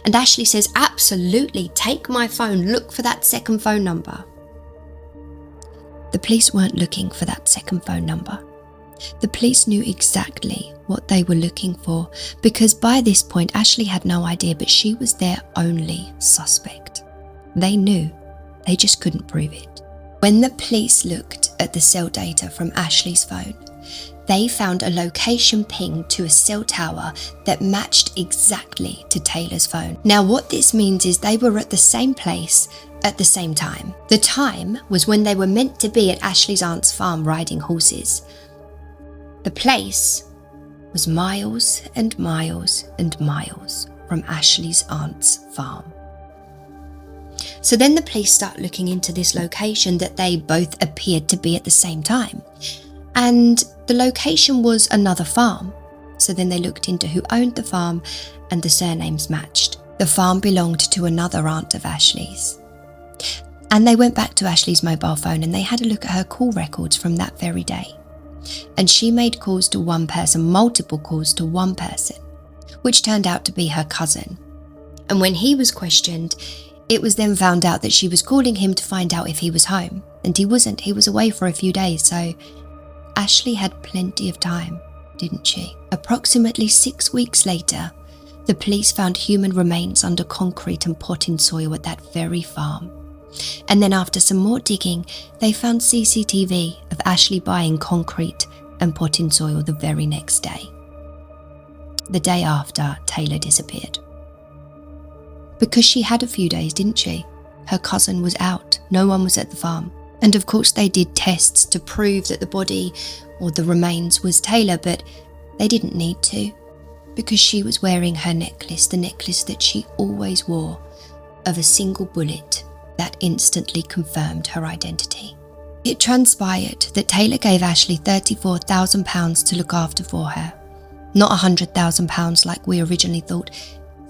Speaker 1: And Ashley says, absolutely, take my phone, look for that second phone number. The police weren't looking for that second phone number. The police knew exactly what they were looking for, because by this point Ashley had no idea, but she was their only suspect. They knew. They just couldn't prove it. When the police looked at the cell data from Ashley's phone, they found a location ping to a cell tower that matched exactly to Taylor's phone. Now, what this means is they were at the same place at the same time. The time was when they were meant to be at Ashley's aunt's farm riding horses. The place was miles and miles and miles from Ashley's aunt's farm. So then the police start looking into this location that they both appeared to be at the same time. And the location was another farm. So then they looked into who owned the farm, and the surnames matched. The farm belonged to another aunt of Ashley's. And they went back to Ashley's mobile phone and they had a look at her call records from that very day. And she made calls to one person, multiple calls to one person, which turned out to be her cousin. And when he was questioned, it was then found out that she was calling him to find out if he was home. And he wasn't. He was away for a few days, so Ashley had plenty of time, didn't she? Approximately 6 weeks later, the police found human remains under concrete and potting soil at that very farm. And then after some more digging, they found CCTV of Ashley buying concrete and potting soil the very next day. The day after Taylor disappeared. Because she had a few days, didn't she? Her cousin was out. No one was at the farm. And of course they did tests to prove that the body or the remains was Taylor, but they didn't need to, because she was wearing her necklace, the necklace that she always wore, of a single bullet that instantly confirmed her identity. It transpired that Taylor gave Ashley £34,000 to look after for her. Not £100,000 like we originally thought,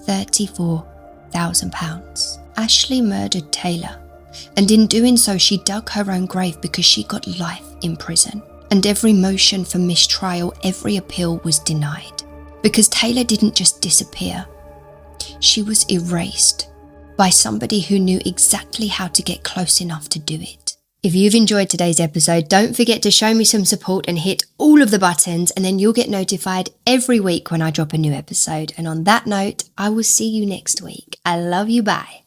Speaker 1: £34,000. Ashley murdered Taylor, and in doing so she dug her own grave because she got life in prison. And every motion for mistrial, every appeal was denied. Because Taylor didn't just disappear. She was erased by somebody who knew exactly how to get close enough to do it. If you've enjoyed today's episode, don't forget to show me some support and hit all of the buttons, and then you'll get notified every week when I drop a new episode. And on that note, I will see you next week. I love you. Bye.